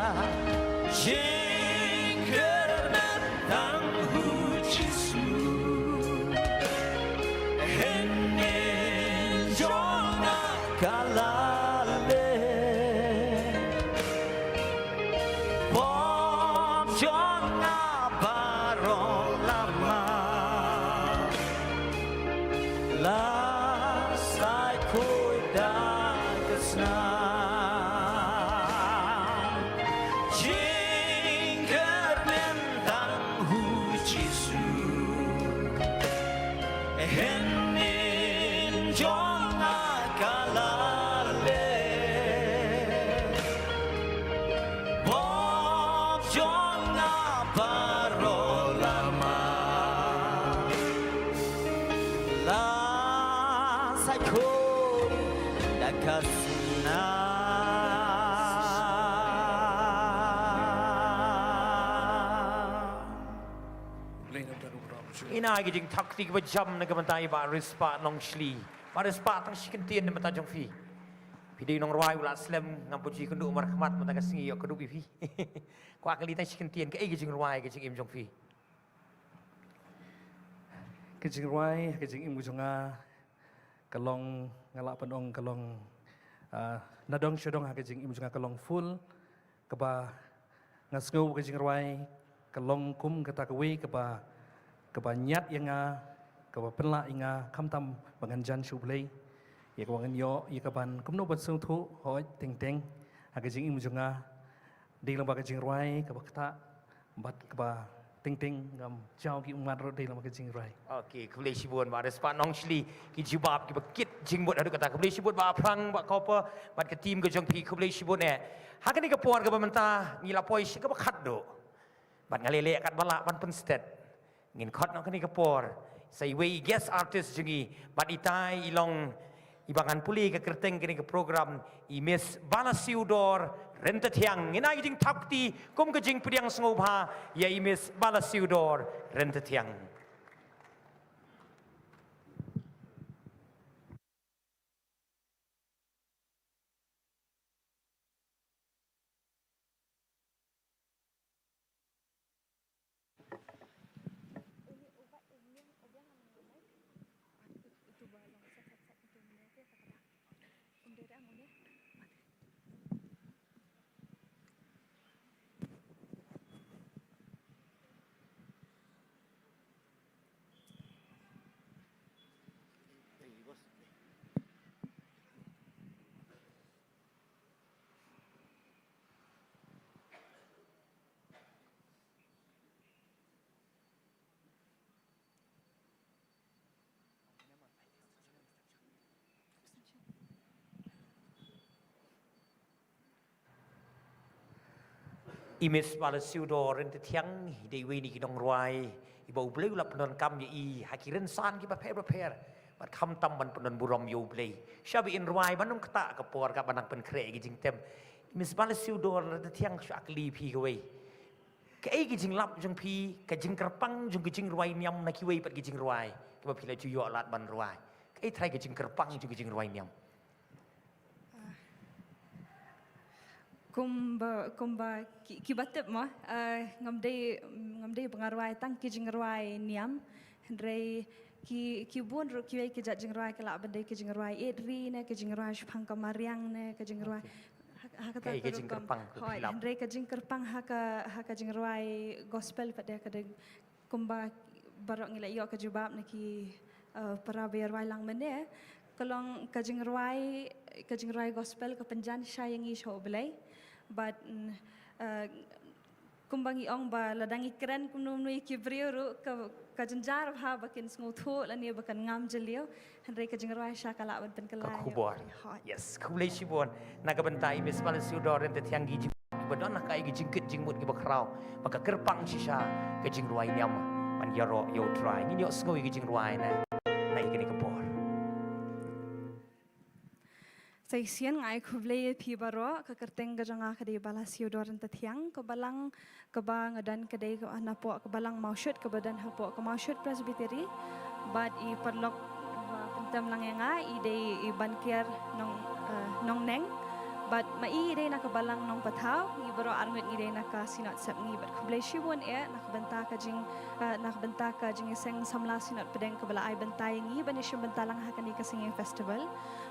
karena tang hujisu henin jona kalale bom jona barong lama la sai koi da kesna Ina gijing taktik bejam na gamantai ba rispa nong shli. Ba rispa tang shikantian na mata jong fi. Pidi nong ruai ulat slam ngampuji kundu marhamat mata kasingi yok kudu fi. Kwa kali tang shikantian ke gijing ruai gijing im jong fi. Kejing ruai, kejing im gujonga kalong ngalak penong kalong nadong syodong kejing im gujonga kalong full keba ngasngau kejing ruai kalong kum kata kewe keba nyat yang keba penla inga kamtam banganjan shublei ya kawangan yo ya kaban kumno bat sung thu hoi teng kejing im gujonga di lamba kejing ruai keba kata bat keba ting ngam jauh ki umat ro dalam kejing ruai. Okey, keboleh sibun ba respa nong shli ki jubab ki bekit jingbot adu kata keboleh sibun ba prang ba kopa bat ke tim ke jong pi keboleh sibun hakan ni ke puan ke pemerintah ngila poi si ke bakat do. Bat ngalele kat balak ban penstet. Ngin khot nong ni ke por. Sai we guest artist jengi bat itai ilong ibangan puli ke kerteng kini ke program i Miss Balasiudor Renta Tiang ina jing takti kum ke jing priang sngobha ya i Miss Balasiudor Renta Tiang. Imis Balasiudor Renta Tiang dewi ni kidong ruai ibau bleu la penon kam i hakiren san ki ba prepare bat kham tam ban penon burom yo blei shabi in ruai banung kata ke por ka banang pen kre gi jing tem Imis Balasiudor Renta Tiang shakli pi ke wei ke ai gi jing lap jong pi ke jing kerpang jong gi jing ruai nyam na ki wei pat gi jing ruai ke ba pila ju yo lat ban ruai ke ai trai gi jing kerpang jong gi jing ruai nyam kumba kibatep mah ngamdei pengaruai tang ki jingruai niam hendrei ki bun ru ki jat jingruai kala bandai ki jingruai edri ne ki jingruai shpang kamariang ne ki jingruai hakata ki jing kerpang hoi hendrei ki jing kerpang haka jingruai gospel pada kadang kumba barok ngila yo ka jubab ne ki para berwai lang mene kalong ka jingruai gospel ka penjan syayangi show belai but kumbangi ong ba ladangi keren kumnum nui kibrio ru ka janjar ha bakin sngutu lani bakan ngam jelio hendrei ka jingruai syakala ban penkelai kubor yes kulai sibon naga bentai Miss Balasiudor Renta Tiang gi badon nak ai gi jingkit jingmut gi bakrau maka kerpang sisa ke jingruai nyam man yaro yo try ni yo snoi gi jingruai na nai ke ni kapor Saisian ngai kublai pi baro ka kerteng ga janga ka di Balasiudor Renta Tiang ka balang ka ba ngadan ka dei ka anapo ka balang mausyut ka badan hapo ka mausyut presbytery bad I perlok tam lang yang ide ibanker nong neng but mai ide nak balang nong patau ni baro arngut ide nak sinot sep ni but kublai shibun nak benta ka jing seng samla sinot pedeng ke bala ai bentai ni ban shim benta lang ha kani ka singing festival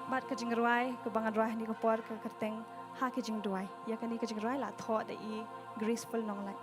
but ka jing ruai ke bangan ruai ni ko por ka kerteng ha ke jing duai ya kani ka jing ruai la tho da i graceful nong lai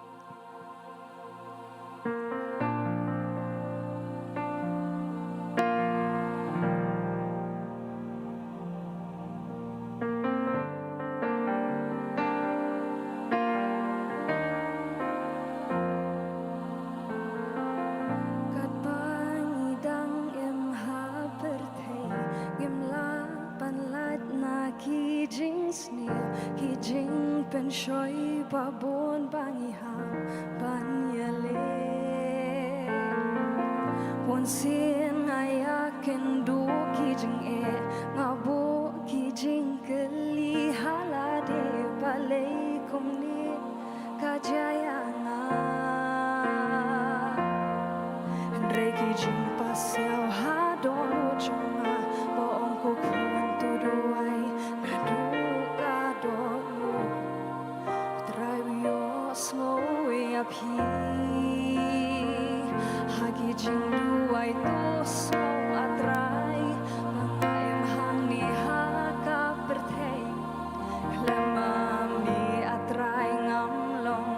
เป็นชอยปะบนบางอีหามบันยาเลวนเสียงอายาเกันดูกีจิงงาโบกีจิงกะลีฮาลาเดปะเลคุมนีกาจายางาเรกีจิงปัสยาวฮาดอนโอจงาบอองกุคุนตุดูไอนาดูกาดอนSnow up here, hagi jindu ay to so atray, mangayam hangi haka pertay, lamami atray ngamlong,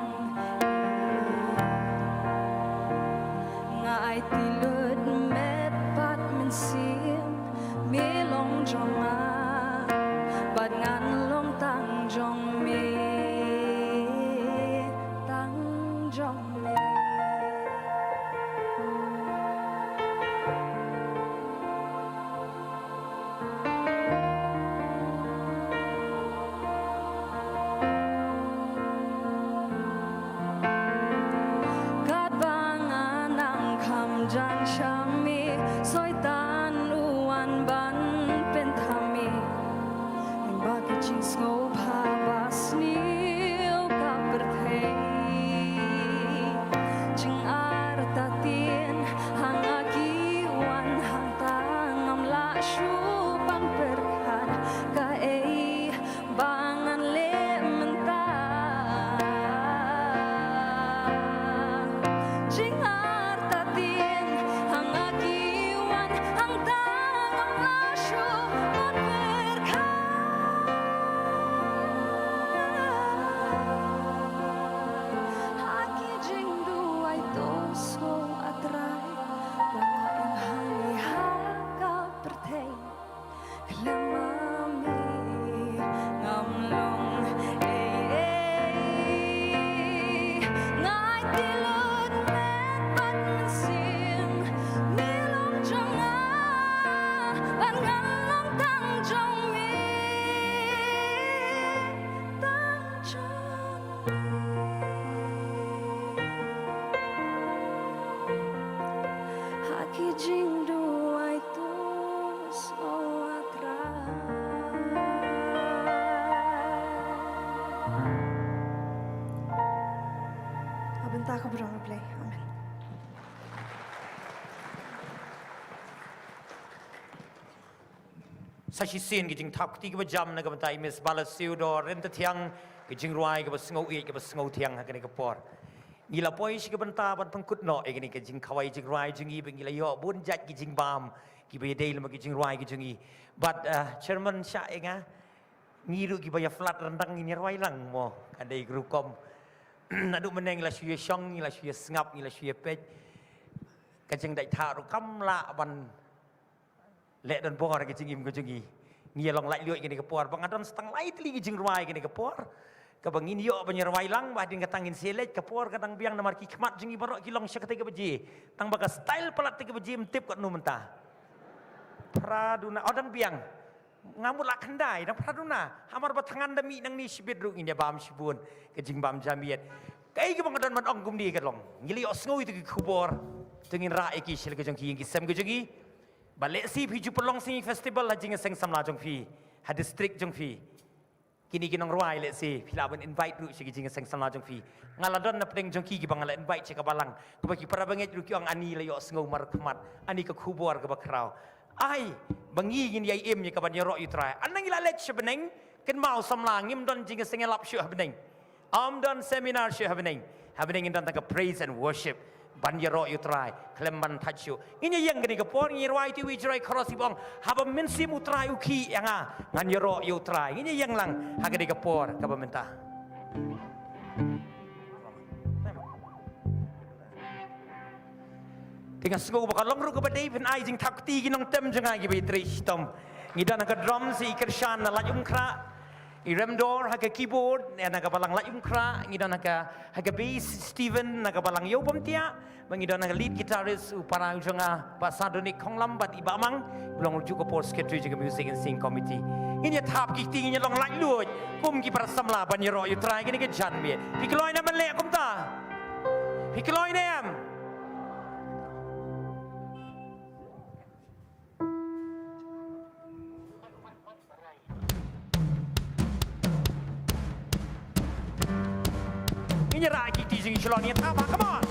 ngay tilud met pat mensim, milong jonga, bat ngan long tang jong me. Aku berdoa play. Amin. Sashi sin kijing thap ti ka jam na ka bantai Miss Balasiu do renta tiang kijing ruai ka basngau e ka basngau tiang ha ka ni ka por. Ngila poi si ka banta ban pangkut no e ni kijing khawai jing ruai jing i ngila yo bun jat kijing bam ki be dei lama kijing ruai kijing i. But chairman sha e nga ngiru ki baya flat rendang ni ruai lang mo kadai grukom. Nadu meneng la shue shong la shue ngap la shue pej ka jeng dai tha ru kam la ban le don bor ka jeng im ka jeng i ngi long lai loi ka ni ka por bang adon stang lai tli ki jeng ruai ka ni ka por ka bangin yo ban ruai lang ba ding ka tangin selej ka por ka dang biang namar ki khmat jeng i barok ki long shak te ka beji tang ba ka style palat te ka beji mtip ka nu menta praduna odang biang ngamut lak kendai nang praduna hamar batangan demi nang ni sibit ru inya bam sibun ke jing bam jamiat kai ke bangadon man ong gum di ka long ngili osngoi tu ki khubor tengin ra eki sel ke jong ki sem ke jongi balik si phi ju pelong sing festival la jing seng samla jong phi ha district jong phi kini kinong ruai le si philaban invite ru si jing seng samla jong phi ngaladon na pdeng jong ki bangala invite che ka balang ko ki para banget ru ki ong ani le yo osngau mar khmat ani ka khubor ka bakrau ai bangi yin yai im ni ka ban yaro utrai anang ila lech beneng ken mau samlang ngim don jing sing lap shu beneng don seminar shu beneng don ta praise and worship ban yaro utrai klem ban tachu ini yang gani ka por ngi rwai ti wi jrai krosi bong haba min sim utrai uki yanga ngan yaro utrai ini yang lang ha gani ka por ka bamenta Dengan sungguh bakal long ruko badai pen ai jing takti ginong tem jangai gibi tristom ngidan ka drum si kershan la kra i remdor ha ka keyboard na ka balang la kra ngidan ka bass Steven na ka balang yo pamtia mengidan ka lead guitarist upara jonga pasadonik khonglam bat ibamang long ruko por secretary juga music and sing committee ini thap ki ting ini long lai luoj kum ki para samla ban yero yu try gini ke jan me pikloi na man le kum ta pikloi na am ini rai ki ting shalon ni thap come on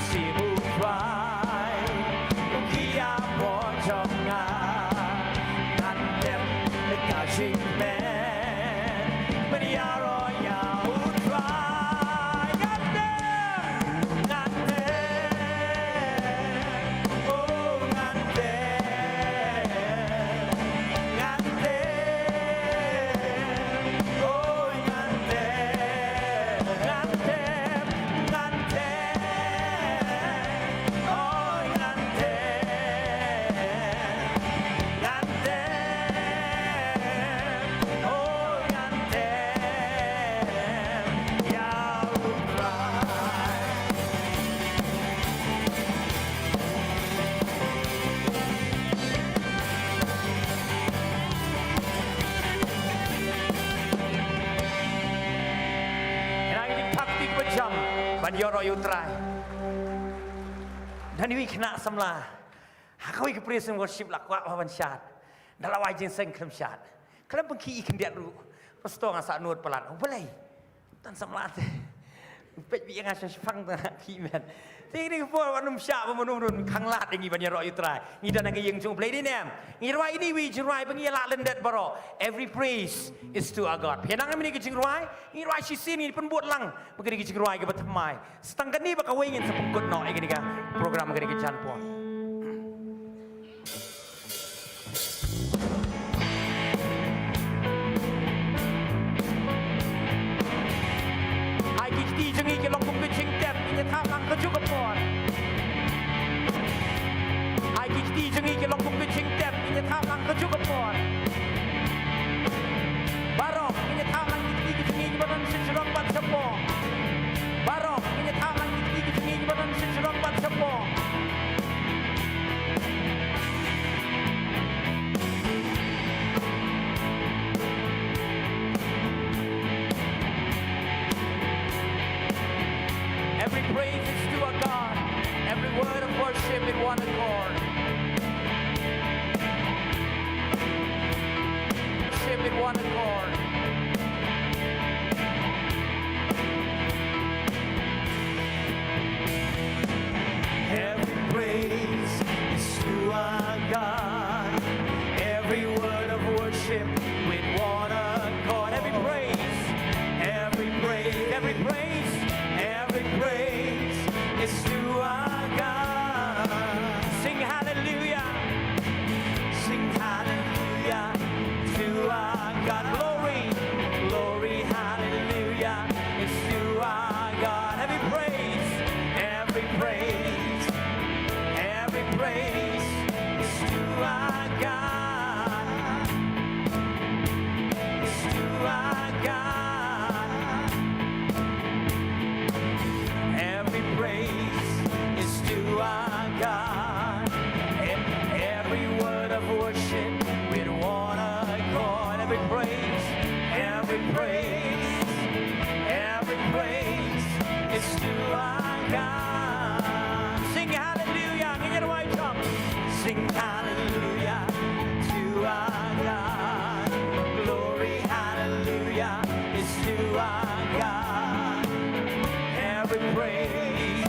Sibu บันยอรออยู่ตรายdan ini kena semla aku ikut present worship lakwa wawan syat dalam wajin seng kem syat kalau bengki ikan dia ru pastor ngasa nuat pelan boleh tan semla teh pet bi ngasih fang tah kimen Tiri po wanum syak memunurun kang lat ingi banya ro yutrai. Ngi dan ngi yang chung play ni nem. Ngi rai ini wi jurai bengi lat lendet baro. Every praise is to our God. Penang ni ke jing rai, ngi rai si sini pun buat lang. Bagi ke jing rai ke batamai. Setangkan ni baka wengin sepungkut no ingi ka program ke jan po. Ai ki jengi ke long ke jing tep ni tham lang ke juga por. Ai ki jengi ke long ke jing tep ni tham lang ke juga por. Barok ni tham lang ki jengi ke badan sejurang bat sepo. Barok ni tham lang ki jengi ke badan sejurang bat sepo. Every praise is to our God. Every word of worship in one accord. Worship in one accord. Every praise is to our God. Every word of worship with one accord. Every praise, every praise, every praise. Every praise is to our God. Sing hallelujah. Sing hallelujah to our God. Glory, glory, hallelujah is to our God. Every praise, every praise, every praise is to our God. Is to our God. Every praise is to our God. Every word of worship with one accord. Every praise, every praise, every praise is to our God. Sing hallelujah. Can you wake up? Sing hallelujah to our God. Glory, hallelujah is to our God. Every praise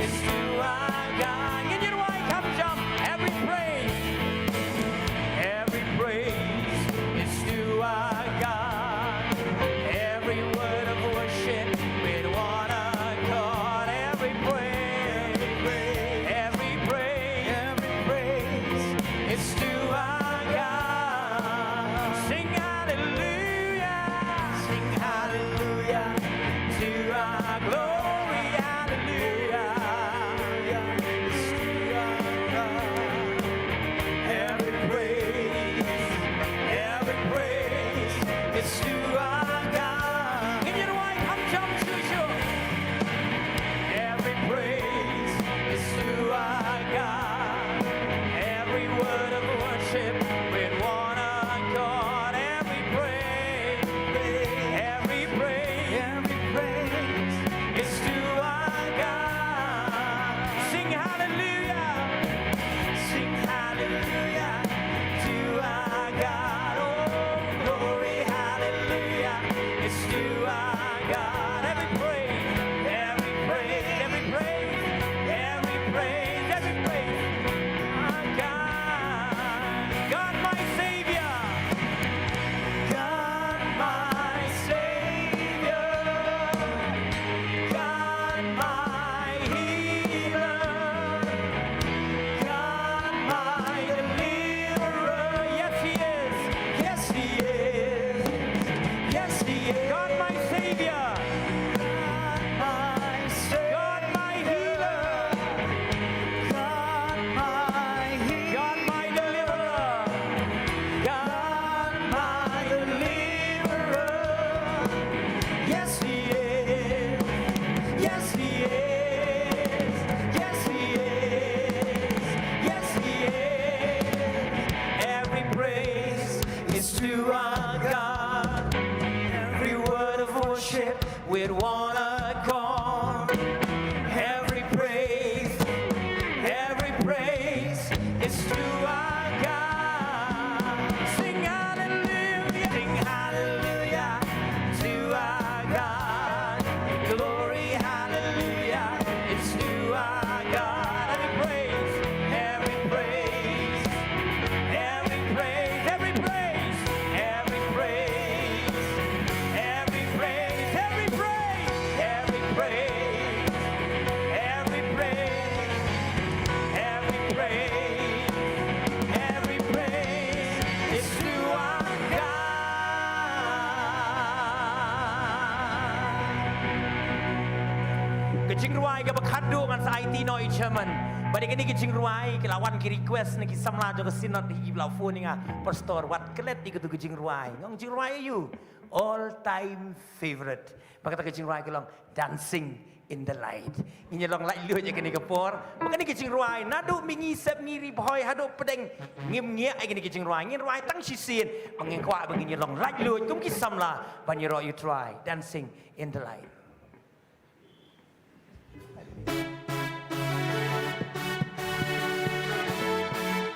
is to our God. Can you why come jump? Every praise is to our God. Every word of worship with one accord. Every praise is to our God. Sing hallelujah. Sing hallelujah to our glory, hallelujah. It's to our God. Every praise is to our God. Can you know why come jump to you? Every praise is to our God. Every word of worship with one accord. Every praise is to our God. kejing ruai ke berkadu ngan sa IT no chairman bade kini kejing ruai ke lawan ki request ni ki samla jo ke sinot di blau phone ni pastor wat kelet di kejing ruai ngong kejing ruai you all time favorite pakata kejing ruai ke long dancing in the light ini long light lu je kini kepor makani kejing ruai nadu mingi sep ngiri boy hadu pedeng ngim ngia ai kini kejing ruai ngin ruai tang sisien mengengkwa begini long light lu kum ki samla baniro you try dancing in the light.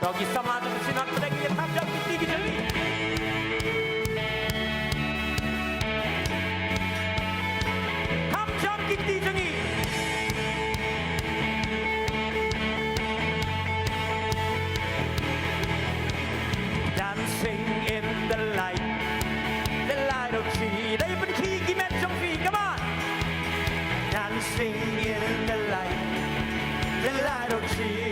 Bagi sama dengan Synod Pdeng yang tajam tinggi jadi. Tajam tinggi jadi. Dancing in the light of tree. Đây bên khi kim em trong phi, come on. Dancing in the light of tree.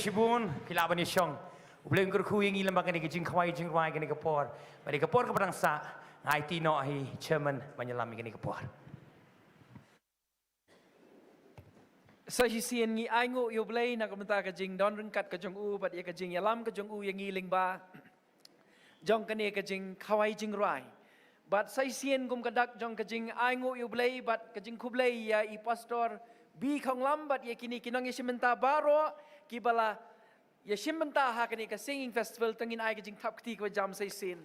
Shibun pilaban ni syong ubleng kurku yang ilam bakan ni jing khawai jing rai kan ni kapor bari kapor ke padang sa IT no hi chairman menyelam kan ni kapor sa hisien ngi aingo yo blay na kamenta ka jing don rengkat ka jong u bat ye ka jing yalam ka jong u yang iling ba jong kan ye ka jing khawai jing rai bat sa hisien gum kadak jong ka jing aingo yo blay bat ka jing kublay ya I pastor bi khong lam bat ye kini kinong ye simenta baro kibala ya shimbanta ha kani ka singing festival tangin ai ka jing thap kti ko jam sai sin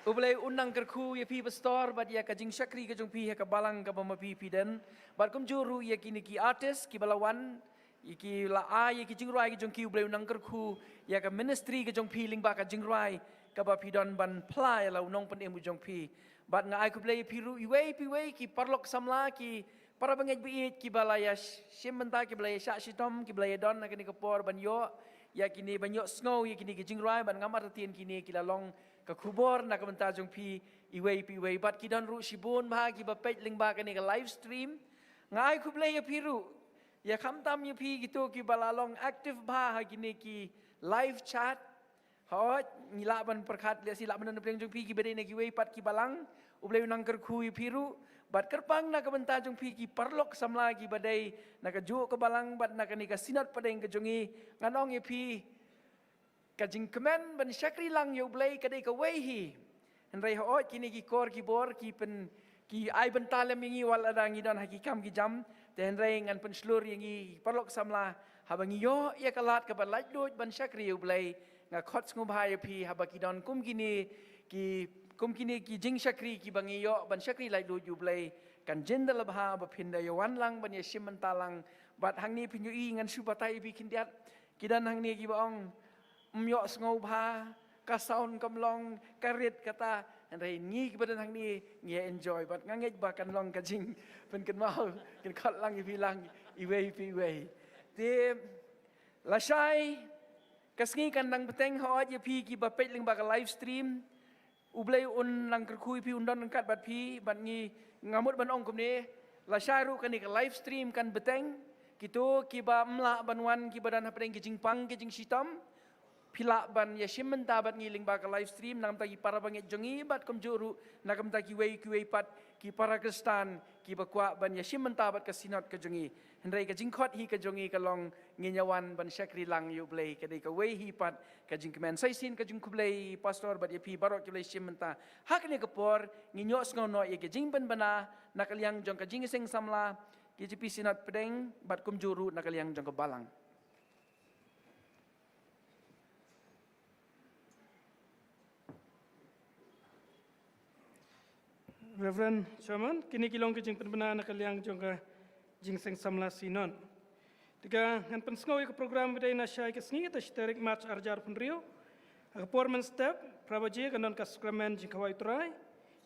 ublay unang kerku ya pi pastor bat ya ka jing shakri ka jong pi ka balang ka bama pi den bat kum juru ya kini ki artist ki balawan iki la a ya ki jing rai ka jong ki ublay unang kerku ya ka ministry ka jong pi ling ba ka jing rai ka ba pi don ban plai la unong pan emu jong pi bat ngai ku play piru iwe ki parlok samla ki para bangej biit ki balaya shimenta ki balaya sha shitom ki balaya don nakini kapor banyo ya kini banyo snow ya kini kijing rai ban ngamar tien kini ki lalong ka kubor nak benta jong pi iwe bat ki don ru shibun ba ki ba pej ling ba kani ka live stream ngai ku play piru ya kham tam ya pi gitu ki balalong active ba ha kini ki live chat hot ngila ban perkhat le sila ban nang jong pi ki bede ne ki we pat ki balang ublei nang kerku piru bat kerpang nak benta jong pi ki parlok samla ki badai nak ju ke balang bat nak ni ka Synod Pdeng ke jongi nganong ye pi ka jing kemen ban syakri lang ye ublei ka dei ka we hi henrei hot kini ki kor ki bor ki pen ki ai bentalem ngi wal ada ngi don hakikam ki jam te henrei ngan pen slur ngi parlok samla habangi yo ye kalat ka ban laj doj ban syakri ublei nga khot ngum hai pi habaki don kum kini ki jing syakri ki bangi yo ban syakri lai do jublai kan jendel bha ba phinda yo wan lang ban ye shimentalang bat hang ni pinyu i ngan subatai bi kindiat kidan hang ni ki baong myo sngo bha ka sound kamlong karit kata rei ni ki badan hang ni nge enjoy bat ngangej ba kan long ka jing pen kan mau kan khat lang i bilang iwe pi we te la shai kasngi kan nang beteng ho je pi ki ba pet ling ba ka live stream ublei un nang kerkui pi undon kat bat pi bat ngi ngamut ban ong kumne la syaru kan ni ka live stream kan beteng kitu ki ba mla banwan ki badan hapeng ki jingpang ki jing sitam pila ban ya shimenta bat ngi ling ba ka live stream nam ta ki para banget jongi bat kum juru nakam ta ki wei pat ki para kristan ki ba kwa ban ya shimenta bat ka Synod ka jongi henrei ka jingkhot hi ka jongi ka long nginyawan ban syakri lang yu blei ka dei ka wei hi pat ka jing kemen sai sin ka jing kublei pastor bat ya pi barok ki blei shimenta hak ni ka por nginyo sngono ye ka jing ban bana nakaliang jong ka jing seng samla Kjp Synod Pdeng bat kum juru nakaliang jong ka Balang. Reverend Chairman, kini kilong ke jing penbena nakaliang jong ka jing seng samla Synod. Tiga ngan pensngau ke program bedai nasyai ke sngi ta shtarik march arjar penrio. Performance step prabaji kanon ka sakramen jing kawai turai.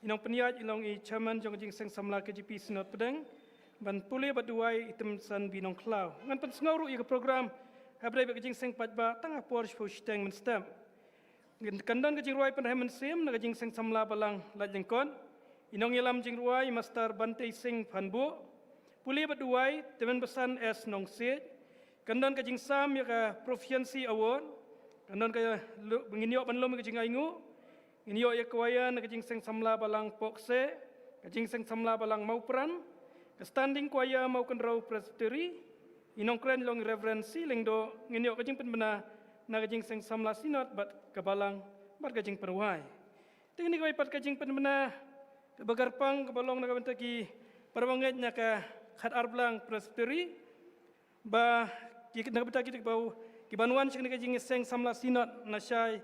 Inong peniat ilong i chairman jong jing seng samla Kjp Synod Pdeng ban pulih baduai item san binong klau. Ngan pensngau ru i ke program habrai be jing seng patba tangah por shpo shteng men step. Ngan kandon ke jing ruai penhamen sim na jing seng samla Balang lajeng kon. Inong yalam jing ruai master Bante Singh Phanbu pulih baduai temen pesan S nong sit kandon ka jing sam ya ka proficiency award kandon ka benginyo panlom ka jing aingu inyo ya kawayan ka jing seng samla Balang pokse ka jing seng samla Balang maupran ka standing kwaya mau kenrau presbytery inong kren long reverence lingdo nginyo ka jing penbena na ka jing seng samla Synod bat ka Balang bat ka jing perwai tingni ka pat ka jing penbena bagarpang kabalong na kabenta ki parbanget nya ka khat arblang presbytery ba ki nakabenta ki bau ki banuan sing ka jing seng samla Synod na syai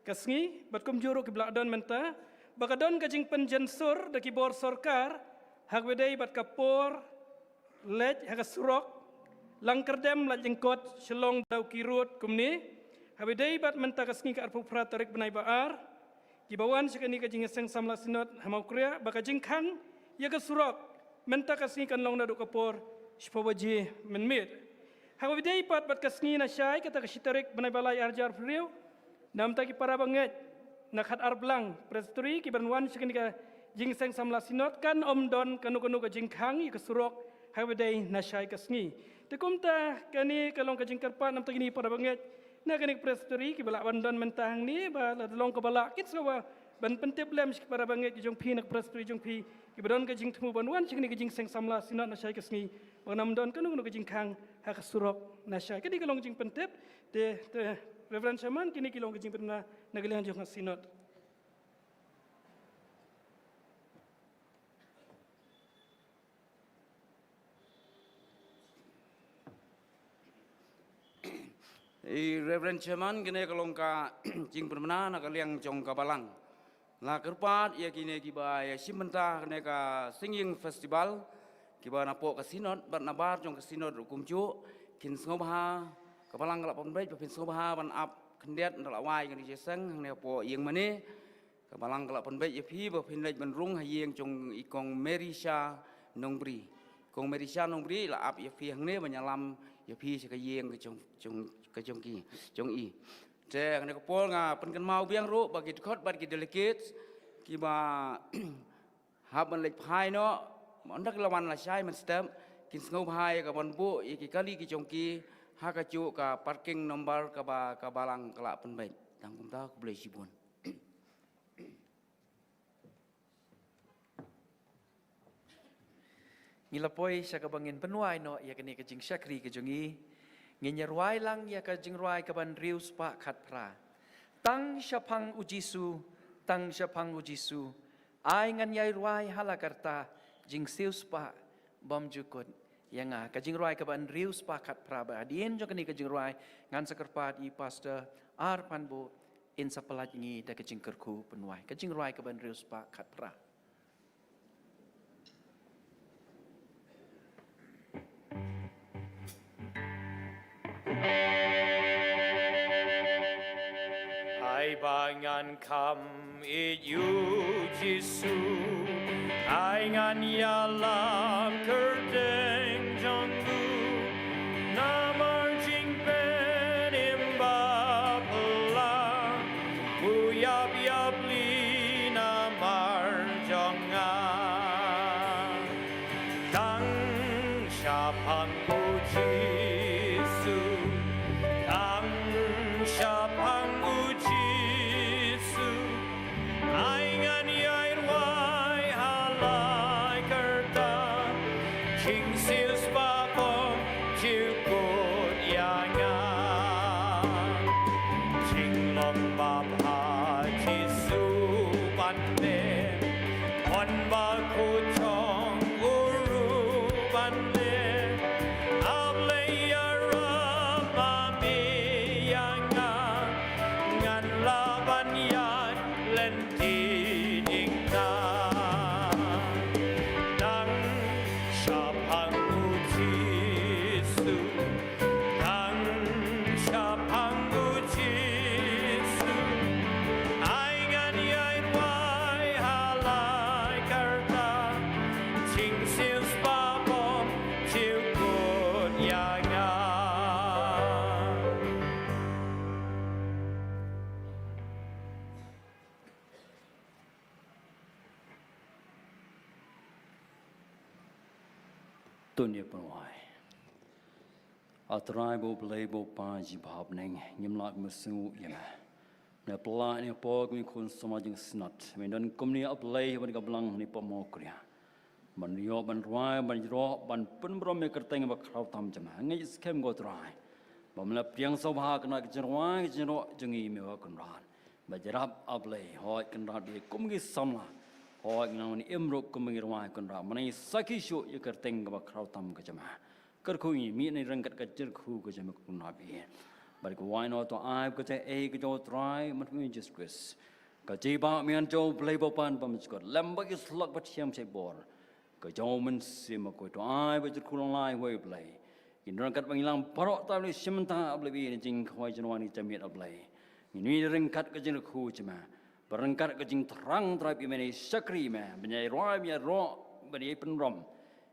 kasngi bat kum juru ki blakdon menta bakadon ka jing penjensur da ki bor sarkar hak wedai bat kapor lej hak surok lang kerdem la jengkot shelong dau kirut kumni habedai bat menta kasngi ka arpu pratarik benai baar Kibawan sekali ka jing seng samla Synod Mawkriah baka jing khang ya ka surok menta kasni kan long na do kapor shpawaji menmit hawidai pat bat kasni na syai kata kasitarik banai balai arjar priu nam ta ki para banget na khat arblang presbytery ki banwan sekali ka jing seng samla Synod kan omdon kanu ka jing khang ya ka surok hawidai na syai kasni tekumta kani kalong ka jing karpa nam ta kini para banget na kanik presbytery ki balak bandon mentang ni ba long ka balak kit sawa ban pentep lem ki para banget ki jong pi nak presbytery jong pi ki badon ka jing temu banwan sing ni ka jing seng samla Synod na syai kasni banam don kanu ka jing khang ha ka surok na syai kadi ka long jing pentep te reverend chairman kini ki long ka jing penna nagalian jong Synod. Reverend Chairman kini kalong ka jing permana nak kaliang jong ka Balang. La kerpat ya kini kiba ya simenta kini ka singing festival kiba napo ka Synod bat nabar jong ka Synod hukum cu kin sngobha ka Balang kalap pembrai pin sngobha ban ap kendiat ndalawai ngani jeseng ne po yang mani ke Balang kelak penbaik ya pi berpindah benrung hayeng jong ikong Merisha Nongbri kong Merisha Nongbri lah ap ya pi hang ne banyalam ya pi sekayeng ke jong i je ne ko pol nga pen kan mau biang ro bagi khot bagi delegates ki ba hab man lek phai no mon dak lawan la shai man stem kin ngau phai ka bon bu ki kali ki jong ki ha ka chu ka parking number ka Balang kelak penbaik tang kum ta ku boleh sibun Ngilapoi siya kabangin penuai no ya kini kajing syakri kajongi nginyarwai lang ya kajing ruai kaban rius pa khat pra tang syapang ujisu ai ngan yai ruai halakarta jing sius pa bom jukut yang kajing ruai kaban rius pa khat pra ba dien jo kini kajing ruai ngan sakarpat i pastor ar panbo in sapalat ngi da kajing kerku penuai kajing ruai kaban rius pa khat pra Hai bangan kam it you Jisu Hai ngan ya lam kerdeng jonggu Namar jing ben imba pelang Uyab yab li namar jongan Tang syapang Jisu Tang syapang Tunya penwai. Atrai bo play bo panji bab neng nyam lak musu yana. Ne pla ne pog mi kun samajing snot. Mendan kumni aplay ban Balang ni pa Mawkriah. Ban yo ban rwai ban ro ban pun brom me kerteng ba kraw tam jama. Ngai skem go trai. Bam la priang sobha kana jerwai jero jengi me wa kun ran. Ba jerap aplay hoi kan rat bi kum gi samla. Hoi nang ni emro kum ngi rwai kun ran. Mani saki shu ye kerteng ba kraw tam ka jama. Kerkui mi ni rangkat kecil ku ke jama ku nabi. Balik wine auto ai ke te e ke jo try mat mi just quiz. Ka ji ba mi an jo play bo pan pam skot. Lamba is lok bat siam se bor. Ka jo men sim ko to ai ba ju ku long lai we play. In rangkat bang lang parok ta ni sim ta able bi ni jing khoi janwani jamiat able. Ni rangkat ke jing ku jama. Berangkat ke jing terang trai bi meni sakri me. Benyai roi mi ro bani pen rom.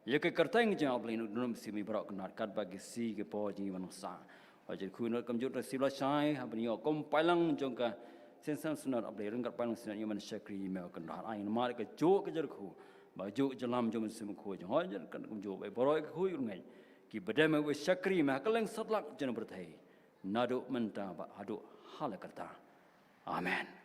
Ya ke kerteng jeng ablin udunum simi berak kenat kat bagi si ke po jing manusia. Wajib kunut kamjut resiblah syai habni kom palang jongka sensan sunat ablin rengkat palang sunat yaman syakri me kenat ai nama ke jo ke jerku baju jelam jom sim ku jeng hajar kan kamjut bai boroi ke hui ngai ki bedam we syakri me kaleng satlak jen bertai naduk menta ba aduk hal kata amen.